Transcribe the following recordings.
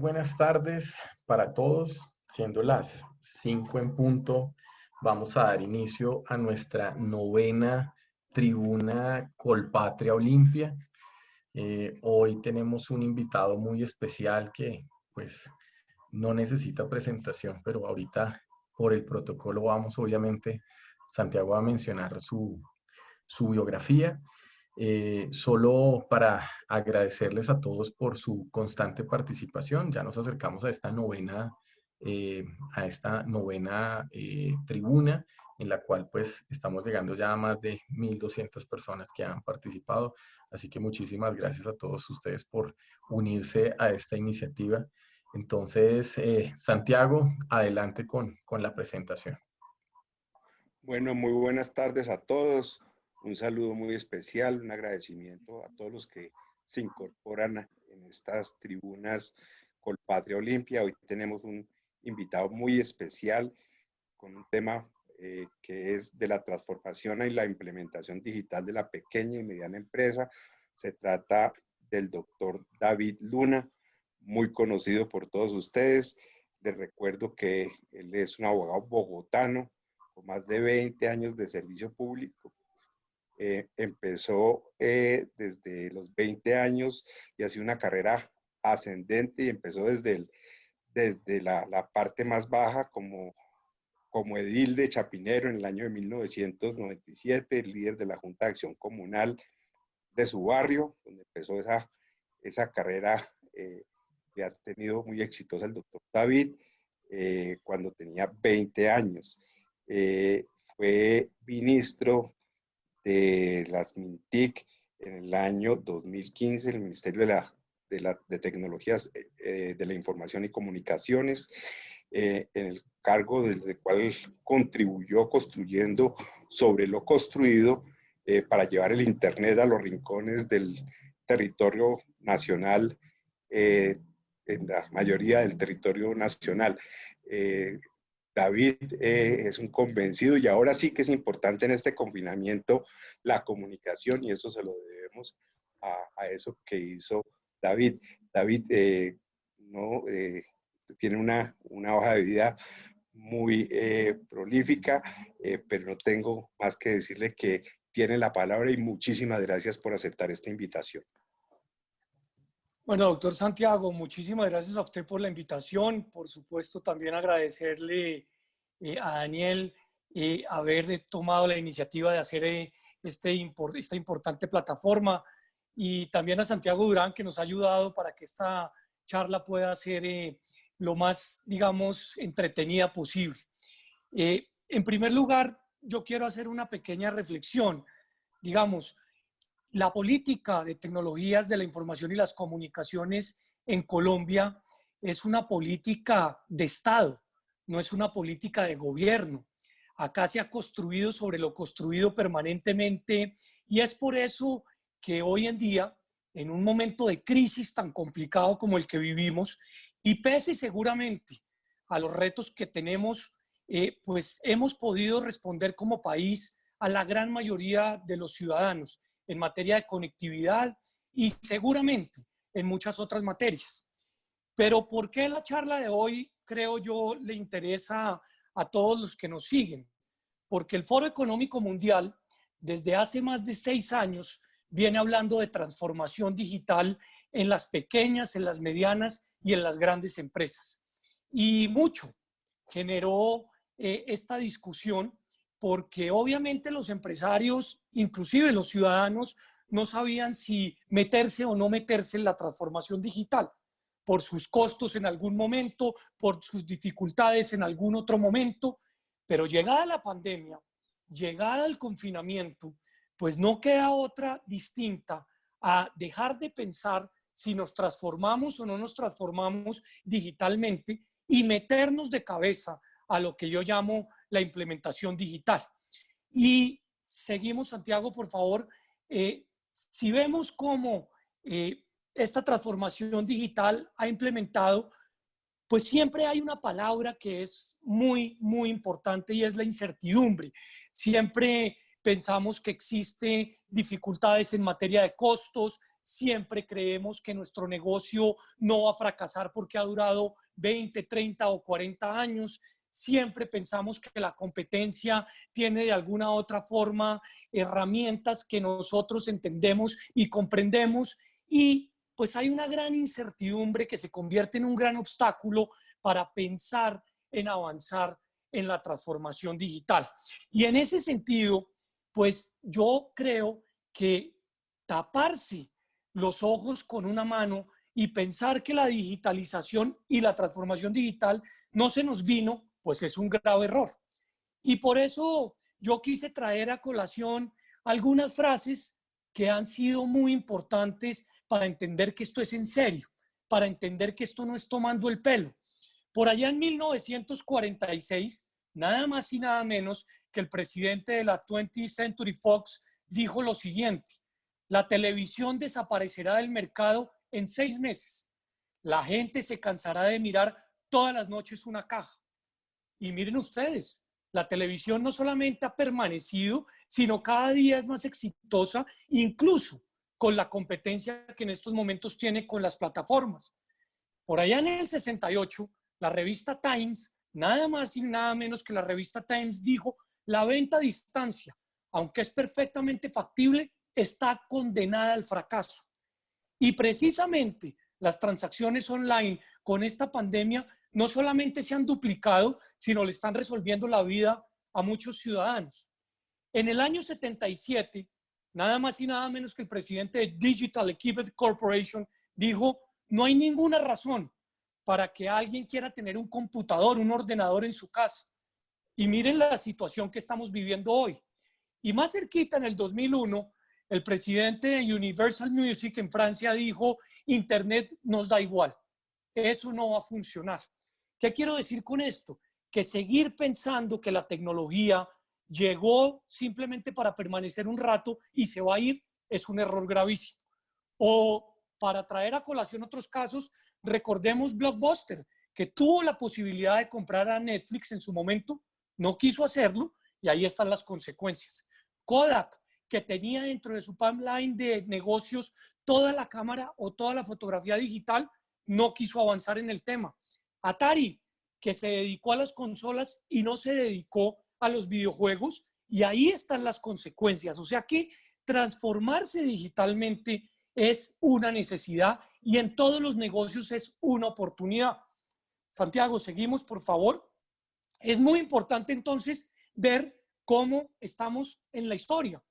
buenas tardes para todos. Siendo las 5 en punto, vamos a dar inicio a nuestra novena tribuna Colpatria Olimpia. Hoy tenemos un invitado muy especial que pues no necesita presentación, pero ahorita por el protocolo vamos obviamente, Santiago, a mencionar su biografía. Solo para agradecerles a todos por su constante participación. Ya nos acercamos a esta novena tribuna, en la cual pues estamos llegando ya a más de 1.200 personas que han participado. Así que muchísimas gracias a todos ustedes por unirse a esta iniciativa. Entonces, Santiago, adelante con la presentación. Bueno, muy buenas tardes a todos. Un saludo muy especial, un agradecimiento a todos los que se incorporan en estas tribunas Colpatria Olimpia. Hoy tenemos un invitado muy especial con un tema que es de la transformación y la implementación digital de la pequeña y mediana empresa. Se trata del doctor David Luna, muy conocido por todos ustedes. Les recuerdo que él es un abogado bogotano con más de 20 años de servicio público. Empezó desde los 20 años y ha sido una carrera ascendente y empezó desde la parte más baja como edil de Chapinero en el año de 1997, líder de la Junta de Acción Comunal de su barrio, donde empezó esa carrera que ha tenido muy exitosa el doctor David cuando tenía 20 años. Fue ministro de las MINTIC en el año 2015, el Ministerio de Tecnologías de la Información y Comunicaciones, en el cargo desde el cual contribuyó construyendo sobre lo construido para llevar el Internet a los rincones del territorio nacional, en la mayoría del territorio nacional. David es un convencido y ahora sí que es importante en este confinamiento la comunicación y eso se lo debemos a eso que hizo David. David tiene una hoja de vida muy prolífica, pero no tengo más que decirle que tiene la palabra y muchísimas gracias por aceptar esta invitación. Bueno, doctor Santiago, muchísimas gracias a usted por la invitación. Por supuesto, también agradecerle a Daniel haber tomado la iniciativa de hacer esta importante plataforma y también a Santiago Durán, que nos ha ayudado para que esta charla pueda ser lo más, digamos, entretenida posible. En primer lugar, yo quiero hacer una pequeña reflexión. Digamos, la política de tecnologías de la información y las comunicaciones en Colombia es una política de Estado, no es una política de gobierno. Acá se ha construido sobre lo construido permanentemente y es por eso que hoy en día, en un momento de crisis tan complicado como el que vivimos, y pese seguramente a los retos que tenemos, pues hemos podido responder como país a la gran mayoría de los ciudadanos en materia de conectividad y seguramente en muchas otras materias. Pero ¿por qué la charla de hoy, creo yo, le interesa a todos los que nos siguen? Porque el Foro Económico Mundial, desde hace más de 6 años, viene hablando de transformación digital en las pequeñas, en las medianas y en las grandes empresas. Y mucho generó esta discusión porque obviamente los empresarios, inclusive los ciudadanos, no sabían si meterse o no meterse en la transformación digital, por sus costos en algún momento, por sus dificultades en algún otro momento, pero llegada la pandemia, llegada el confinamiento, pues no queda otra distinta a dejar de pensar si nos transformamos o no nos transformamos digitalmente y meternos de cabeza a lo que yo llamo la implementación digital. Y seguimos, Santiago, por favor. Si vemos cómo esta transformación digital ha implementado, pues siempre hay una palabra que es muy, muy importante y es la incertidumbre. Siempre pensamos que existen dificultades en materia de costos, siempre creemos que nuestro negocio no va a fracasar porque ha durado 20, 30 o 40 años. Siempre pensamos que la competencia tiene de alguna otra forma herramientas que nosotros entendemos y comprendemos, y pues hay una gran incertidumbre que se convierte en un gran obstáculo para pensar en avanzar en la transformación digital. Y en ese sentido, pues yo creo que taparse los ojos con una mano y pensar que la digitalización y la transformación digital no se nos vino, pues es un grave error. Y por eso yo quise traer a colación algunas frases que han sido muy importantes para entender que esto es en serio, para entender que esto no es tomando el pelo. Por allá en 1946, nada más y nada menos que el presidente de la 20th Century Fox dijo lo siguiente: la televisión desaparecerá del mercado en 6 meses. La gente se cansará de mirar todas las noches una caja. Y miren ustedes, la televisión no solamente ha permanecido, sino cada día es más exitosa, incluso con la competencia que en estos momentos tiene con las plataformas. Por allá en el 68, la revista Times, nada más y nada menos que la revista Times, dijo: la venta a distancia, aunque es perfectamente factible, está condenada al fracaso. Y precisamente las transacciones online con esta pandemia no solamente se han duplicado, sino le están resolviendo la vida a muchos ciudadanos. En el año 77, nada más y nada menos que el presidente de Digital Equipment Corporation dijo: no hay ninguna razón para que alguien quiera tener un computador, un ordenador en su casa. Y miren la situación que estamos viviendo hoy. Y más cerquita, en el 2001, el presidente de Universal Music en Francia dijo: Internet nos da igual, eso no va a funcionar. ¿Qué quiero decir con esto? Que seguir pensando que la tecnología llegó simplemente para permanecer un rato y se va a ir es un error gravísimo. O, para traer a colación otros casos, recordemos Blockbuster, que tuvo la posibilidad de comprar a Netflix en su momento, no quiso hacerlo, y ahí están las consecuencias. Kodak, que tenía dentro de su pipeline de negocios toda la cámara o toda la fotografía digital, no quiso avanzar en el tema. Atari, que se dedicó a las consolas y no se dedicó a los videojuegos, y ahí están las consecuencias. O sea que transformarse digitalmente es una necesidad y en todos los negocios es una oportunidad. Santiago, seguimos, por favor. Es muy importante entonces ver cómo estamos en la historia.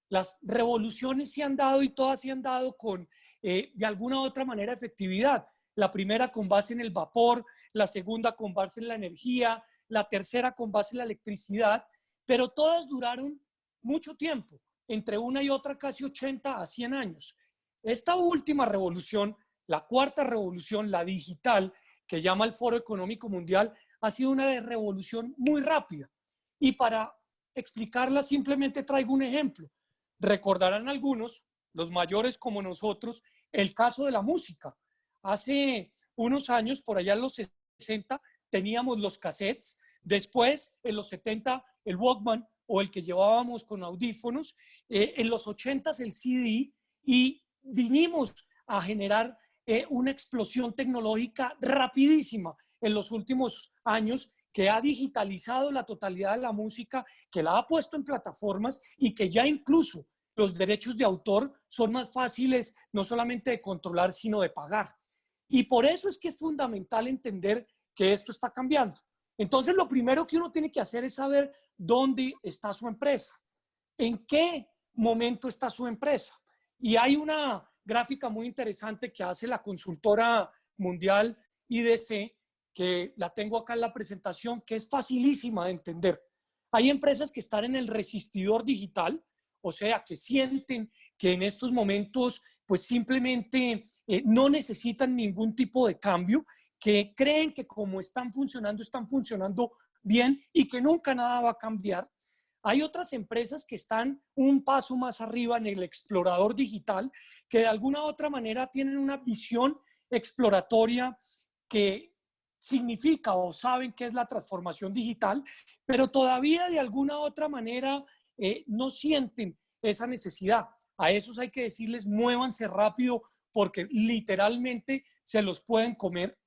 Las revoluciones se han dado y todas se han dado con, de alguna u otra manera, efectividad. La primera con base en el vapor, la segunda con base en la energía, la tercera con base en la electricidad, pero todas duraron mucho tiempo, entre una y otra casi 80 a 100 años. Esta última revolución, la cuarta revolución, la digital, que llama el Foro Económico Mundial, ha sido una revolución muy rápida. Y para explicarla simplemente traigo un ejemplo. Recordarán algunos, los mayores como nosotros, el caso de la música. Hace unos años, por allá en los 60, teníamos los cassettes. Después, en los 70, el Walkman o el que llevábamos con audífonos. En los 80, el CD. Y vinimos a generar una explosión tecnológica rapidísima en los últimos años, que ha digitalizado la totalidad de la música, que la ha puesto en plataformas y que ya incluso los derechos de autor son más fáciles no solamente de controlar, sino de pagar. Y por eso es que es fundamental entender que esto está cambiando. Entonces, lo primero que uno tiene que hacer es saber dónde está su empresa, en qué momento está su empresa. Y hay una gráfica muy interesante que hace la consultora mundial IDC, que la tengo acá en la presentación, que es facilísima de entender. Hay empresas que están en el resistidor digital, o sea, que sienten que en estos momentos pues simplemente no necesitan ningún tipo de cambio, que creen que como están funcionando bien y que nunca nada va a cambiar. Hay otras empresas que están un paso más arriba en el explorador digital, que de alguna u otra manera tienen una visión exploratoria que significa o saben qué es la transformación digital, pero todavía de alguna u otra manera no sienten esa necesidad. A esos hay que decirles, muévanse rápido porque literalmente se los pueden comer.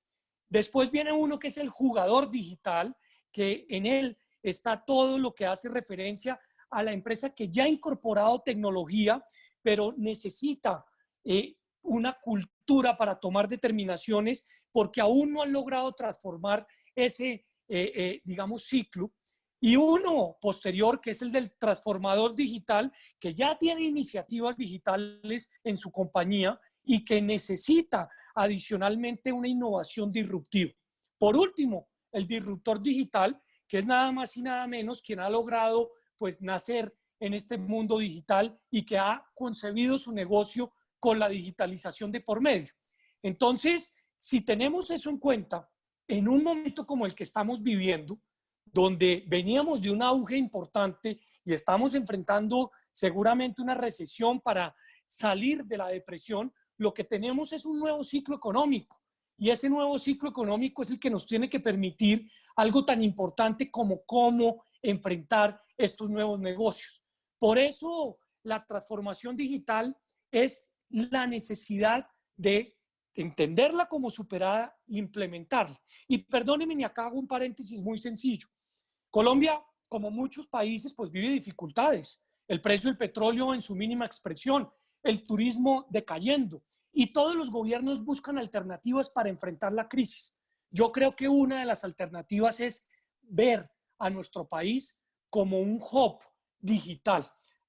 Después viene uno que es el jugador digital, que en él está todo lo que hace referencia a la empresa que ya ha incorporado tecnología, pero necesita una cultura para tomar determinaciones porque aún no han logrado transformar ese, digamos, ciclo. Y uno posterior, que es el del transformador digital, que ya tiene iniciativas digitales en su compañía y que necesita adicionalmente una innovación disruptiva. Por último, el disruptor digital, que es nada más y nada menos quien ha logrado pues nacer en este mundo digital y que ha concebido su negocio con la digitalización de por medio. Entonces, si tenemos eso en cuenta, en un momento como el que estamos viviendo, donde veníamos de un auge importante y estamos enfrentando seguramente una recesión para salir de la depresión, lo que tenemos es un nuevo ciclo económico. Y ese nuevo ciclo económico es el que nos tiene que permitir algo tan importante como cómo enfrentar estos nuevos negocios. Por eso la transformación digital es la necesidad de entenderla como superada e implementarla. Y perdónenme, acá hago un paréntesis muy sencillo. Colombia, como muchos países, pues vive dificultades. El precio del petróleo en su mínima expresión, el turismo decayendo y todos los gobiernos buscan alternativas para enfrentar la crisis. Yo creo que una de las alternativas es ver a nuestro país como un hub digital.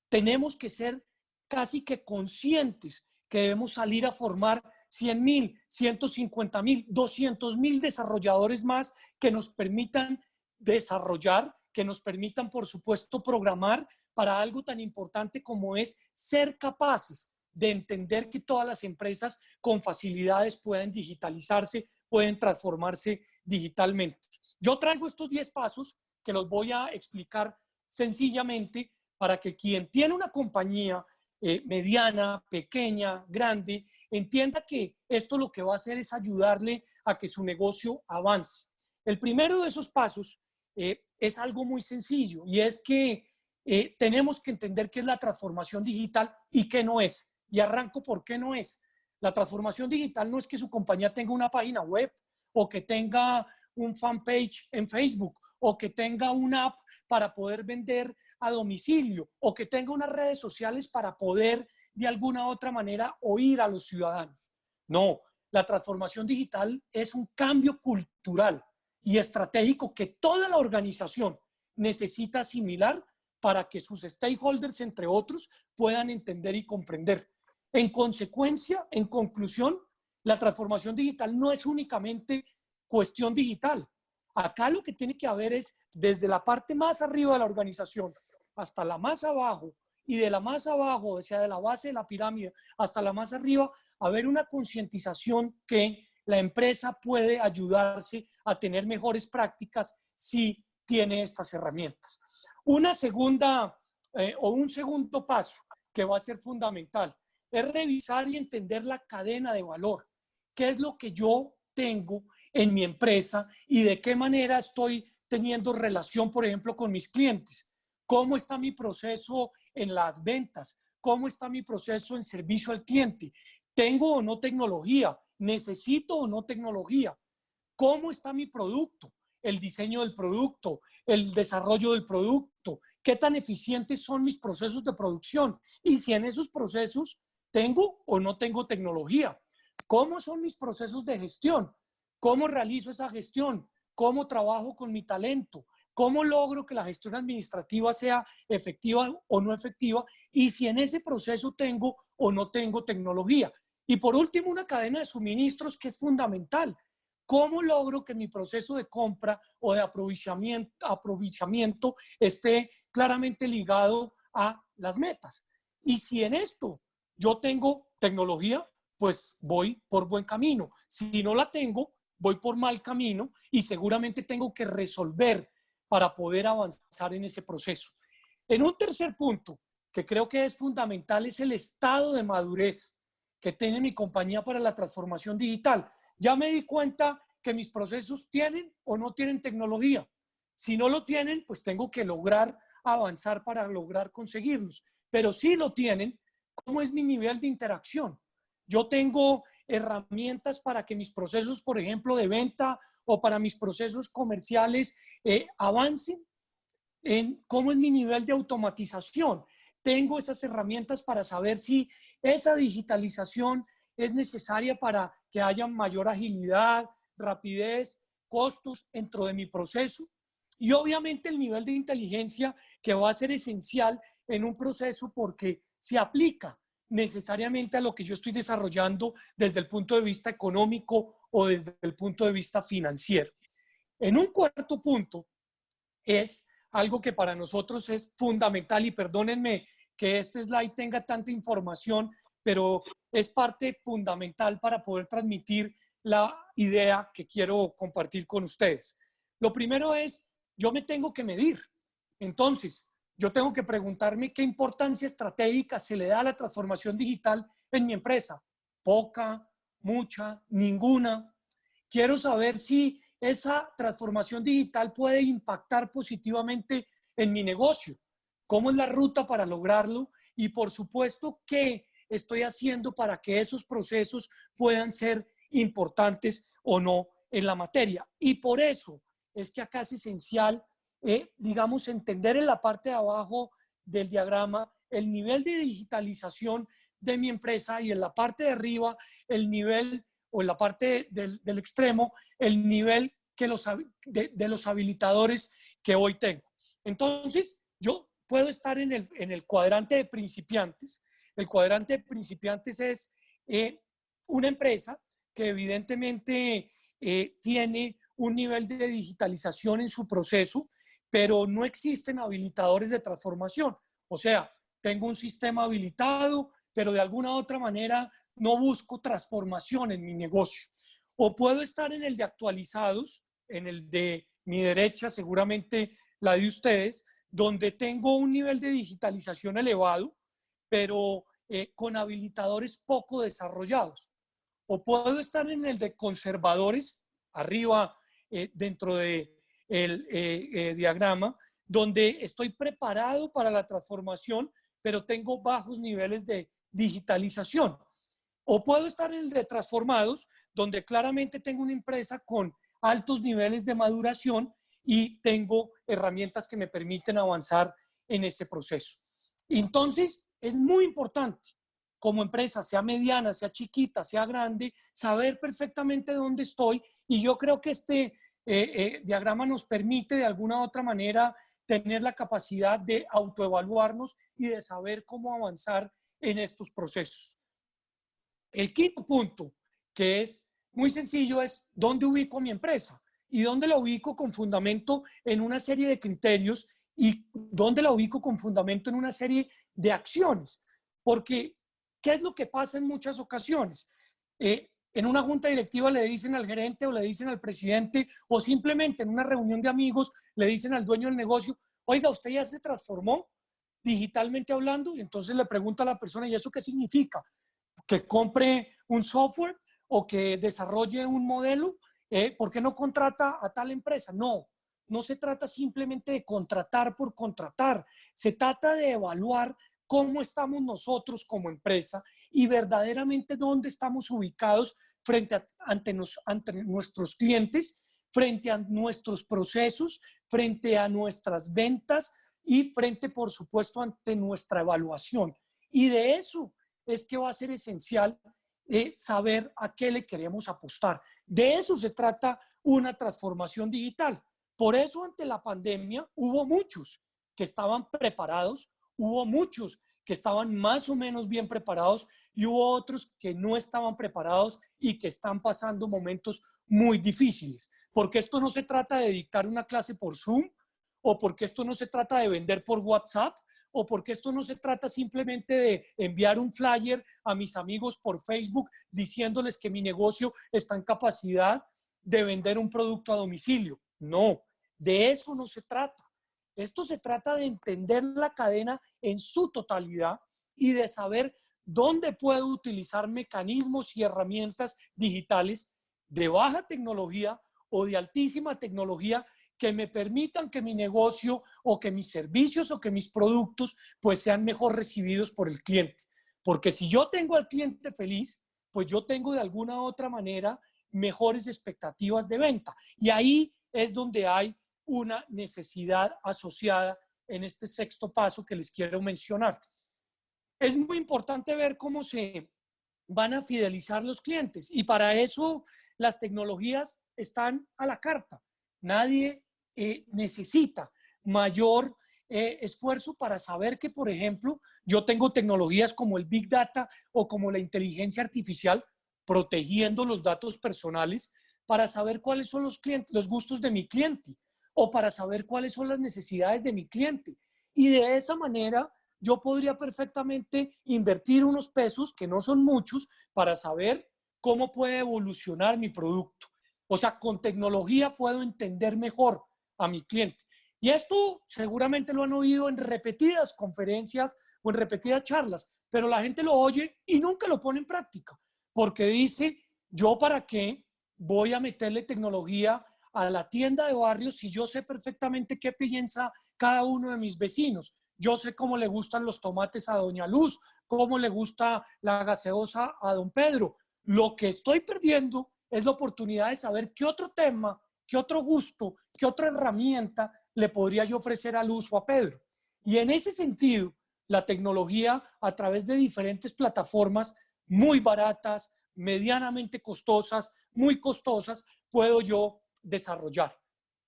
Tenemos que ser casi que conscientes que debemos salir a formar 100.000, 150.000, 200.000 desarrolladores más que nos permitan desarrollar, que nos permitan, por supuesto, programar para algo tan importante como es ser capaces de entender que todas las empresas con facilidades pueden digitalizarse, pueden transformarse digitalmente. Yo traigo estos 10 pasos que los voy a explicar sencillamente para que quien tiene una compañía mediana, pequeña, grande, entienda que esto lo que va a hacer es ayudarle a que su negocio avance. El primero de esos pasos es algo muy sencillo y es que tenemos que entender qué es la transformación digital y qué no es. Y arranco por qué no es. La transformación digital no es que su compañía tenga una página web o que tenga un fanpage en Facebook o que tenga una app para poder vender a domicilio o que tenga unas redes sociales para poder de alguna u otra manera oír a los ciudadanos. No, la transformación digital es un cambio cultural y estratégico que toda la organización necesita asimilar para que sus stakeholders, entre otros, puedan entender y comprender. En consecuencia, en conclusión, la transformación digital no es únicamente cuestión digital. Acá lo que tiene que haber es desde la parte más arriba de la organización hasta la más abajo y de la más abajo, o sea, de la base de la pirámide hasta la más arriba, haber una concientización que la empresa puede ayudarse a tener mejores prácticas si tiene estas herramientas. Una segunda o un segundo paso que va a ser fundamental es revisar y entender la cadena de valor. ¿Qué es lo que yo tengo en mi empresa y de qué manera estoy teniendo relación, por ejemplo, con mis clientes? ¿Cómo está mi proceso en las ventas? ¿Cómo está mi proceso en servicio al cliente? ¿Tengo o no tecnología? ¿Necesito o no tecnología? ¿Cómo está mi producto? El diseño del producto, el desarrollo del producto, qué tan eficientes son mis procesos de producción y si en esos procesos tengo o no tengo tecnología. ¿Cómo son mis procesos de gestión? ¿Cómo realizo esa gestión? ¿Cómo trabajo con mi talento? ¿Cómo logro que la gestión administrativa sea efectiva o no efectiva? Y si en ese proceso tengo o no tengo tecnología. Y por último, una cadena de suministros que es fundamental. ¿Cómo logro que mi proceso de compra o de aprovisionamiento esté claramente ligado a las metas? Y si en esto yo tengo tecnología, pues voy por buen camino. Si no la tengo, voy por mal camino y seguramente tengo que resolver para poder avanzar en ese proceso. En un tercer punto, que creo que es fundamental, es el estado de madurez que tiene mi compañía para la transformación digital. Ya me di cuenta que mis procesos tienen o no tienen tecnología. Si no lo tienen, pues tengo que lograr avanzar para lograr conseguirlos. Pero si lo tienen, cómo es mi nivel de interacción. Yo tengo herramientas para que mis procesos, por ejemplo, de venta o para mis procesos comerciales avancen. En cómo es mi nivel de automatización. Tengo esas herramientas para saber si esa digitalización es necesaria para que haya mayor agilidad, rapidez, costos dentro de mi proceso. Y obviamente el nivel de inteligencia que va a ser esencial en un proceso porque se aplica necesariamente a lo que yo estoy desarrollando desde el punto de vista económico o desde el punto de vista financiero. En un cuarto punto es algo que para nosotros es fundamental, y perdónenme que este slide tenga tanta información, pero es parte fundamental para poder transmitir la idea que quiero compartir con ustedes. Lo primero es, yo me tengo que medir. Entonces, yo tengo que preguntarme qué importancia estratégica se le da a la transformación digital en mi empresa. Poca, mucha, ninguna. Quiero saber si esa transformación digital puede impactar positivamente en mi negocio. ¿Cómo es la ruta para lograrlo? Y por supuesto, ¿qué estoy haciendo para que esos procesos puedan ser importantes o no en la materia? Y por eso es que acá es esencial, digamos, entender en la parte de abajo del diagrama el nivel de digitalización de mi empresa y en la parte de arriba el nivel, o en la parte del extremo, el nivel que de los habilitadores que hoy tengo. Entonces, yo puedo estar en el cuadrante de principiantes. El cuadrante de principiantes es una empresa que evidentemente tiene un nivel de digitalización en su proceso, pero no existen habilitadores de transformación. O sea, tengo un sistema habilitado, pero de alguna otra manera no busco transformación en mi negocio. O puedo estar en el de actualizados, en el de mi derecha, seguramente la de ustedes, donde tengo un nivel de digitalización elevado, pero con habilitadores poco desarrollados. O puedo estar en el de conservadores, arriba dentro del diagrama, donde estoy preparado para la transformación, pero tengo bajos niveles de digitalización. O puedo estar en el de transformados, donde claramente tengo una empresa con altos niveles de maduración y tengo herramientas que me permiten avanzar en ese proceso. Entonces, es muy importante como empresa, sea mediana, sea chiquita, sea grande, saber perfectamente dónde estoy, y yo creo que este diagrama nos permite de alguna u otra manera tener la capacidad de autoevaluarnos y de saber cómo avanzar en estos procesos. El quinto punto, que es muy sencillo, es dónde ubico mi empresa y dónde la ubico con fundamento en una serie de criterios y dónde la ubico con fundamento en una serie de acciones. Porque, ¿qué es lo que pasa en muchas ocasiones? En una junta directiva le dicen al gerente o le dicen al presidente, o simplemente en una reunión de amigos le dicen al dueño del negocio: oiga, ¿usted ya se transformó digitalmente hablando? Y entonces le pregunta a la persona: ¿y eso qué significa? ¿Que compre un software o que desarrolle un modelo? ¿Por qué no contrata a tal empresa? No, no se trata simplemente de contratar por contratar, se trata de evaluar cómo estamos nosotros como empresa y verdaderamente dónde estamos ubicados ante nuestros clientes, frente a nuestros procesos, frente a nuestras ventas y frente, por supuesto, ante nuestra evaluación. Y de eso es que va a ser esencial saber a qué le queremos apostar. De eso se trata una transformación digital. Por eso, ante la pandemia, hubo muchos que estaban preparados, hubo muchos que estaban más o menos bien preparados y hubo otros que no estaban preparados y que están pasando momentos muy difíciles. Porque esto no se trata de dictar una clase por Zoom, o porque esto no se trata de vender por WhatsApp, o porque esto no se trata simplemente de enviar un flyer a mis amigos por Facebook diciéndoles que mi negocio está en capacidad de vender un producto a domicilio. No, de eso no se trata. Esto se trata de entender la cadena en su totalidad y de saber dónde puedo utilizar mecanismos y herramientas digitales de baja tecnología o de altísima tecnología que me permitan que mi negocio o que mis servicios o que mis productos pues sean mejor recibidos por el cliente. Porque si yo tengo al cliente feliz, pues yo tengo de alguna u otra manera mejores expectativas de venta. Y ahí es donde hay una necesidad asociada en este sexto paso que les quiero mencionar. Es muy importante ver cómo se van a fidelizar los clientes y para eso las tecnologías están a la carta. Nadie necesita mayor esfuerzo para saber que, por ejemplo, yo tengo tecnologías como el Big Data o como la inteligencia artificial protegiendo los datos personales para saber cuáles son los gustos de mi cliente o para saber cuáles son las necesidades de mi cliente. Y de esa manera yo podría perfectamente invertir unos pesos, que no son muchos, para saber cómo puede evolucionar mi producto. O sea, con tecnología puedo entender mejor a mi cliente. Y esto seguramente lo han oído en repetidas conferencias o en repetidas charlas, pero la gente lo oye y nunca lo pone en práctica, porque dice, ¿yo para qué voy a meterle tecnología a la tienda de barrio si yo sé perfectamente qué piensa cada uno de mis vecinos? Yo sé cómo le gustan los tomates a doña Luz, cómo le gusta la gaseosa a don Pedro. Lo que estoy perdiendo es la oportunidad de saber qué otro tema, qué otro gusto, qué otra herramienta le podría yo ofrecer a Luz o a Pedro. Y en ese sentido, la tecnología a través de diferentes plataformas muy baratas, medianamente costosas, muy costosas, puedo yo desarrollar.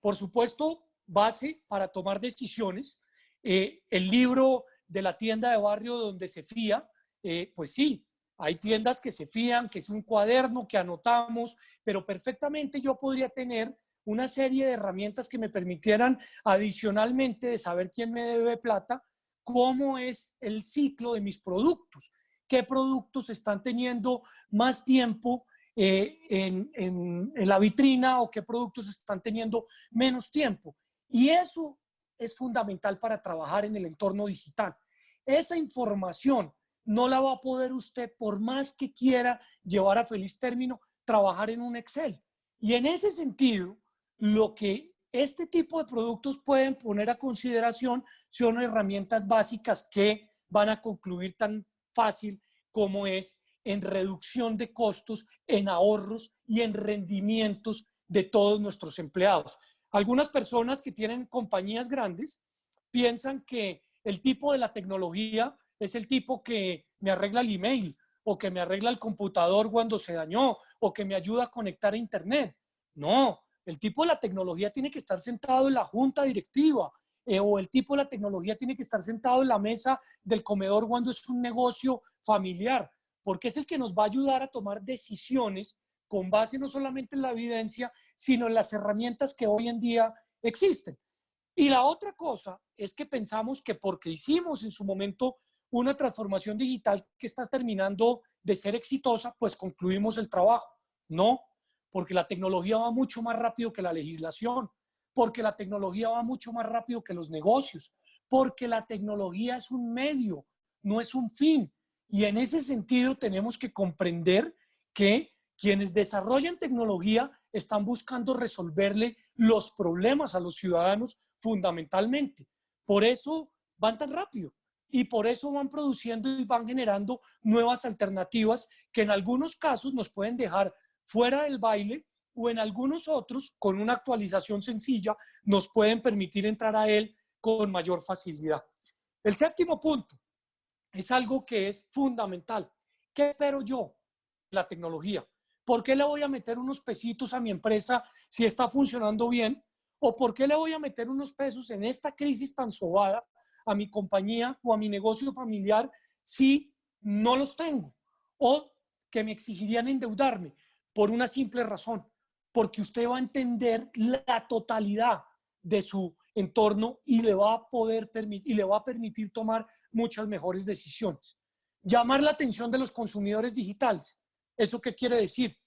Por supuesto, base para tomar decisiones. El libro de la tienda de barrio donde se fía, pues sí, hay tiendas que se fían, que es un cuaderno que anotamos, pero perfectamente yo podría tener una serie de herramientas que me permitieran adicionalmente de saber quién me debe plata, cómo es el ciclo de mis productos, qué productos están teniendo más tiempo en la vitrina o qué productos están teniendo menos tiempo. Y eso es fundamental para trabajar en el entorno digital. Esa información no la va a poder usted, por más que quiera llevar a feliz término, trabajar en un Excel. Y en ese sentido, lo que este tipo de productos pueden poner a consideración son herramientas básicas que van a concluir tan fácil como es en reducción de costos, en ahorros y en rendimientos de todos nuestros empleados. Algunas personas que tienen compañías grandes piensan que el tipo de la tecnología es el tipo que me arregla el email o que me arregla el computador cuando se dañó o que me ayuda a conectar a internet. No, el tipo de la tecnología tiene que estar sentado en la junta directiva o el tipo de la tecnología tiene que estar sentado en la mesa del comedor cuando es un negocio familiar, porque es el que nos va a ayudar a tomar decisiones con base no solamente en la evidencia, sino en las herramientas que hoy en día existen. Y la otra cosa es que pensamos que porque hicimos en su momento una transformación digital que está terminando de ser exitosa, pues concluimos el trabajo. No, porque la tecnología va mucho más rápido que la legislación, porque la tecnología va mucho más rápido que los negocios, porque la tecnología es un medio, no es un fin. Y en ese sentido tenemos que comprender que quienes desarrollan tecnología están buscando resolverle los problemas a los ciudadanos fundamentalmente. Por eso van tan rápido y por eso van produciendo y van generando nuevas alternativas que en algunos casos nos pueden dejar fuera del baile o en algunos otros, con una actualización sencilla, nos pueden permitir entrar a él con mayor facilidad. El séptimo punto es algo que es fundamental. ¿Qué espero yo de la tecnología? ¿Por qué le voy a meter unos pesitos a mi empresa si está funcionando bien? ¿O por qué le voy a meter unos pesos en esta crisis tan sobada a mi compañía o a mi negocio familiar si no los tengo? O que me exigirían endeudarme por una simple razón, porque usted va a entender la totalidad de su entorno y le va a poder permitir, y le va a permitir tomar muchas mejores decisiones. Llamar la atención de los consumidores digitales. ¿Eso qué quiere decir?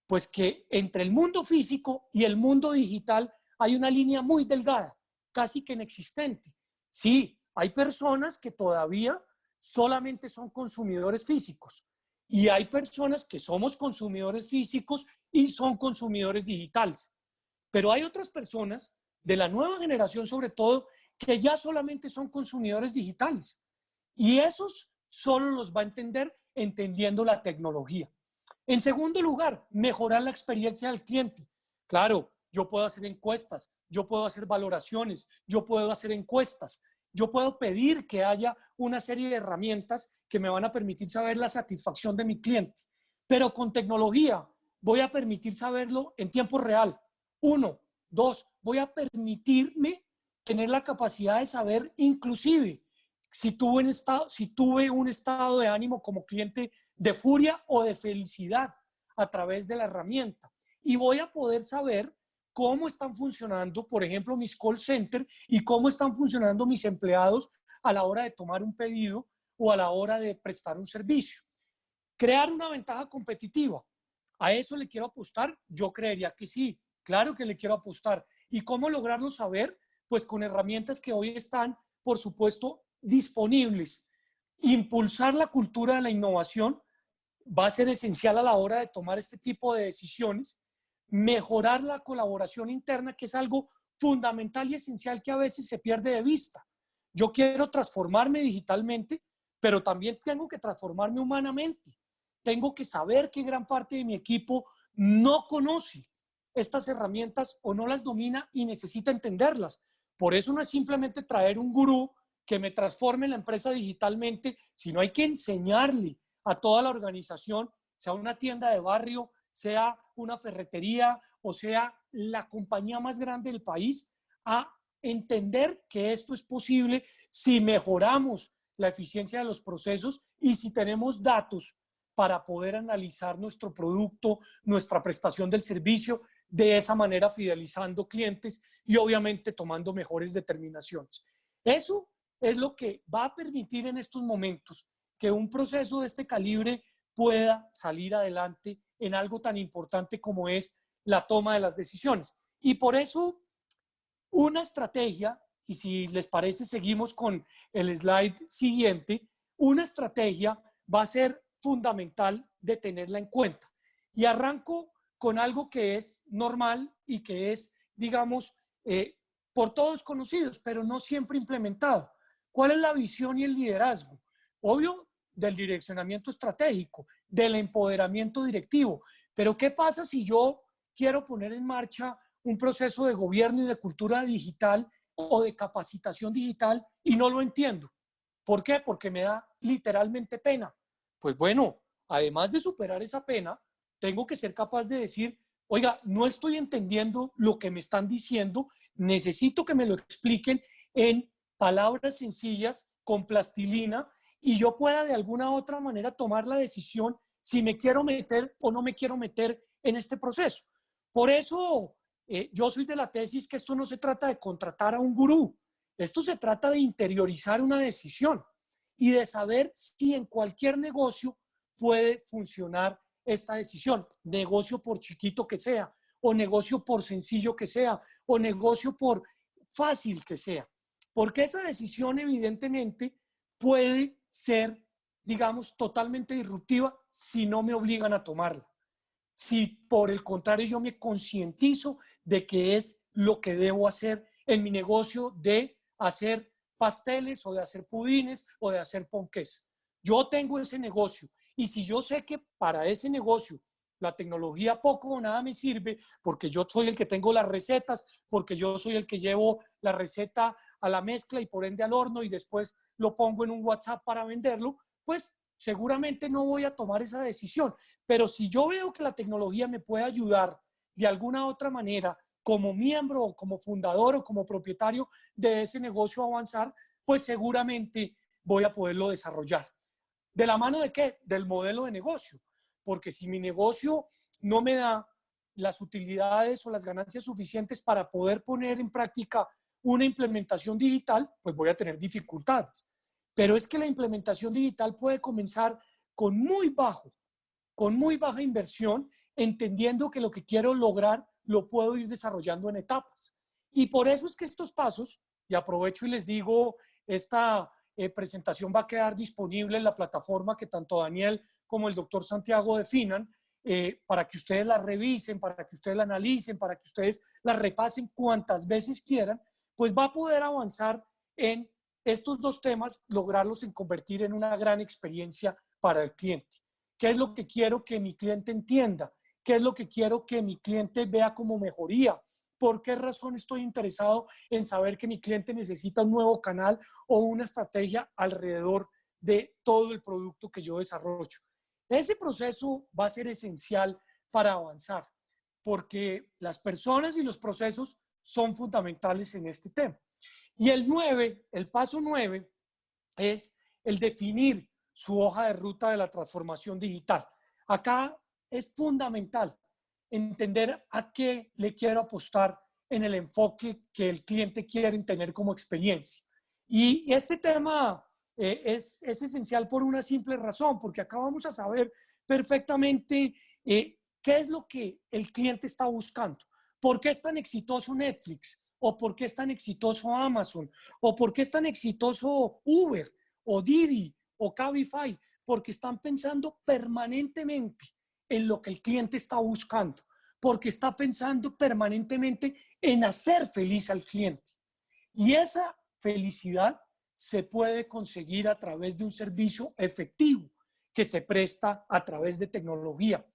Pues que entre el mundo físico y el mundo digital hay una línea muy delgada, casi que inexistente. Sí, hay personas que todavía solamente son consumidores físicos y hay personas que somos consumidores físicos y son consumidores digitales. Pero hay otras personas de la nueva generación, sobre todo, que ya solamente son consumidores digitales. Y esos solo los va a entender entendiendo la tecnología. En segundo lugar, mejorar la experiencia del cliente. Claro, yo puedo hacer encuestas, yo puedo hacer valoraciones, yo puedo hacer encuestas, yo puedo pedir que haya una serie de herramientas que me van a permitir saber la satisfacción de mi cliente. Pero con tecnología voy a permitir saberlo en tiempo real. Uno, dos, voy a permitirme tener la capacidad de saber inclusive si tuve un estado de ánimo como cliente de furia o de felicidad a través de la herramienta. Y voy a poder saber cómo están funcionando, por ejemplo, mis call centers y cómo están funcionando mis empleados a la hora de tomar un pedido o a la hora de prestar un servicio. Crear una ventaja competitiva. ¿A eso le quiero apostar? Yo creería que sí. Claro que le quiero apostar. ¿Y cómo lograrlo saber? Pues con herramientas que hoy están, por supuesto, disponibles. Impulsar la cultura de la innovación va a ser esencial a la hora de tomar este tipo de decisiones. Mejorar la colaboración interna, que es algo fundamental y esencial que a veces se pierde de vista. Yo quiero transformarme digitalmente, pero también tengo que transformarme humanamente. Tengo que saber que gran parte de mi equipo no conoce estas herramientas o no las domina y necesita entenderlas. Por eso no es simplemente traer un gurú que me transforme la empresa digitalmente, sino hay que enseñarle a toda la organización, sea una tienda de barrio, sea una ferretería o sea la compañía más grande del país, a entender que esto es posible si mejoramos la eficiencia de los procesos y si tenemos datos para poder analizar nuestro producto, nuestra prestación del servicio, de esa manera fidelizando clientes y obviamente tomando mejores determinaciones. Eso es lo que va a permitir en estos momentos que un proceso de este calibre pueda salir adelante en algo tan importante como es la toma de las decisiones. Y por eso una estrategia, y si les parece seguimos con el slide siguiente, una estrategia va a ser fundamental de tenerla en cuenta. Y arranco con algo que es normal y que es, digamos, por todos conocidos, pero no siempre implementado. ¿Cuál es la visión y el liderazgo? Obvio, del direccionamiento estratégico, del empoderamiento directivo. Pero ¿qué pasa si yo quiero poner en marcha un proceso de gobierno y de cultura digital o de capacitación digital y no lo entiendo? ¿Por qué? Porque me da literalmente pena. Pues bueno, además de superar esa pena, tengo que ser capaz de decir, oiga, no estoy entendiendo lo que me están diciendo, necesito que me lo expliquen en palabras sencillas, con plastilina, y yo pueda de alguna u otra manera tomar la decisión si me quiero meter o no me quiero meter en este proceso. Por eso yo soy de la tesis que esto no se trata de contratar a un gurú, esto se trata de interiorizar una decisión y de saber si en cualquier negocio puede funcionar esta decisión, negocio por chiquito que sea, o negocio por sencillo que sea, o negocio por fácil que sea. Porque esa decisión evidentemente puede ser, digamos, totalmente disruptiva si no me obligan a tomarla. Si por el contrario yo me concientizo de que es lo que debo hacer en mi negocio de hacer pasteles o de hacer pudines o de hacer ponqués. Yo tengo ese negocio y si yo sé que para ese negocio la tecnología poco o nada me sirve porque yo soy el que tengo las recetas, porque yo soy el que llevo la receta a la mezcla y por ende al horno y después lo pongo en un WhatsApp para venderlo, pues seguramente no voy a tomar esa decisión. Pero si yo veo que la tecnología me puede ayudar de alguna otra manera como miembro o como fundador o como propietario de ese negocio a avanzar, pues seguramente voy a poderlo desarrollar. ¿De la mano de qué? Del modelo de negocio. Porque si mi negocio no me da las utilidades o las ganancias suficientes para poder poner en práctica una implementación digital, pues voy a tener dificultades. Pero es que la implementación digital puede comenzar con muy baja inversión, entendiendo que lo que quiero lograr lo puedo ir desarrollando en etapas. Y por eso es que estos pasos, y aprovecho y les digo, esta presentación va a quedar disponible en la plataforma que tanto Daniel como el doctor Santiago definan, para que ustedes la revisen, para que ustedes la analicen, para que ustedes la repasen cuantas veces quieran, pues va a poder avanzar en estos dos temas, lograrlos en convertir en una gran experiencia para el cliente. ¿Qué es lo que quiero que mi cliente entienda? ¿Qué es lo que quiero que mi cliente vea como mejoría? ¿Por qué razón estoy interesado en saber que mi cliente necesita un nuevo canal o una estrategia alrededor de todo el producto que yo desarrollo? Ese proceso va a ser esencial para avanzar, porque las personas y los procesos son fundamentales en este tema. Y el paso 9 es el definir su hoja de ruta de la transformación digital. Acá es fundamental entender a qué le quiero apostar en el enfoque que el cliente quiere tener como experiencia. Y este tema es esencial por una simple razón, porque acá vamos a saber perfectamente qué es lo que el cliente está buscando. ¿Por qué es tan exitoso Netflix? ¿O por qué es tan exitoso Amazon? ¿O por qué es tan exitoso Uber? ¿O Didi? ¿O Cabify? Porque están pensando permanentemente en lo que el cliente está buscando, porque está pensando permanentemente en hacer feliz al cliente. Y esa felicidad se puede conseguir a través de un servicio efectivo que se presta a través de tecnología.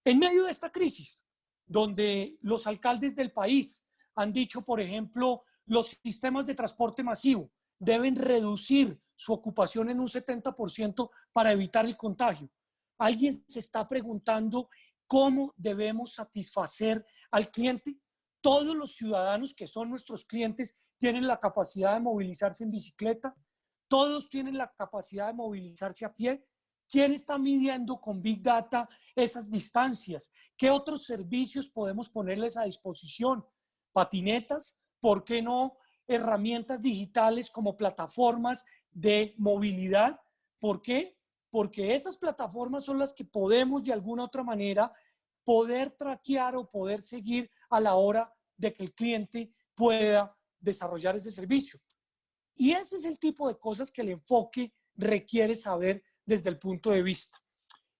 En medio de esta crisis, donde los alcaldes del país han dicho, por ejemplo, los sistemas de transporte masivo deben reducir su ocupación en un 70% para evitar el contagio. Alguien se está preguntando cómo debemos satisfacer al cliente. Todos los ciudadanos que son nuestros clientes tienen la capacidad de movilizarse en bicicleta, todos tienen la capacidad de movilizarse a pie. ¿Quién está midiendo con Big Data esas distancias? ¿Qué otros servicios podemos ponerles a disposición? Patinetas, ¿por qué no herramientas digitales como plataformas de movilidad? ¿Por qué? Porque esas plataformas son las que podemos de alguna otra manera poder traquear o poder seguir a la hora de que el cliente pueda desarrollar ese servicio. Y ese es el tipo de cosas que el enfoque requiere saber desde el punto de vista.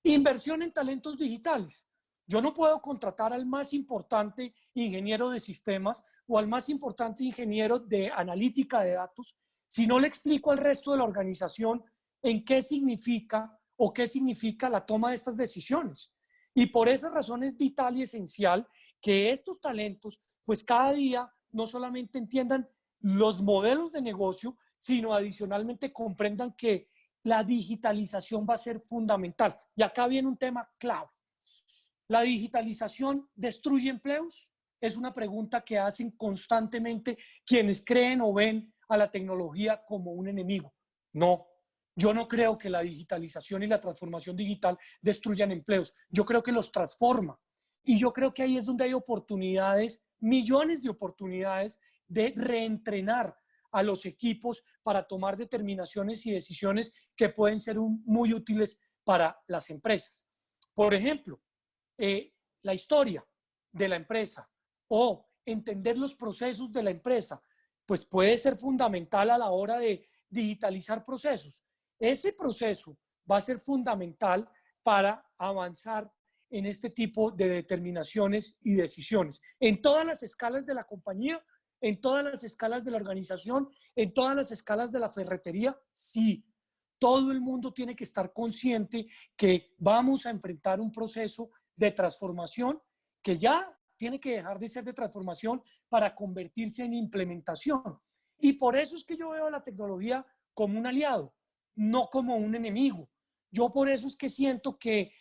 Inversión en talentos digitales. Yo no puedo contratar al más importante ingeniero de sistemas o al más importante ingeniero de analítica de datos si no le explico al resto de la organización en qué significa o qué significa la toma de estas decisiones. Y por esa razón es vital y esencial que estos talentos, pues cada día no solamente entiendan los modelos de negocio, sino adicionalmente comprendan que la digitalización va a ser fundamental. Y acá viene un tema clave. ¿La digitalización destruye empleos? Es una pregunta que hacen constantemente quienes creen o ven a la tecnología como un enemigo. No, yo no creo que la digitalización y la transformación digital destruyan empleos. Yo creo que los transforma. Y yo creo que ahí es donde hay oportunidades, millones de oportunidades de reentrenar a los equipos para tomar determinaciones y decisiones que pueden ser muy útiles para las empresas. Por ejemplo, la historia de la empresa o entender los procesos de la empresa, pues puede ser fundamental a la hora de digitalizar procesos. Ese proceso va a ser fundamental para avanzar en este tipo de determinaciones y decisiones en todas las escalas de la compañía, en todas las escalas de la organización, en todas las escalas de la ferretería. Sí, todo el mundo tiene que estar consciente que vamos a enfrentar un proceso de transformación que ya tiene que dejar de ser de transformación para convertirse en implementación. Y por eso es que yo veo a la tecnología como un aliado, no como un enemigo. Yo por eso es que siento que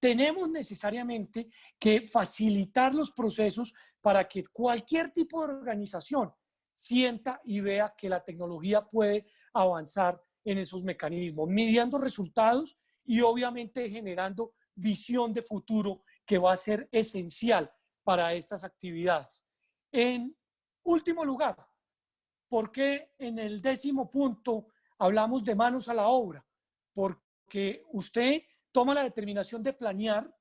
tenemos necesariamente que facilitar los procesos para que cualquier tipo de organización sienta y vea que la tecnología puede avanzar en esos mecanismos, midiendo resultados y obviamente generando visión de futuro que va a ser esencial para estas actividades. En último lugar, ¿por qué en el 10º punto hablamos de manos a la obra? Porque usted toma la determinación de planear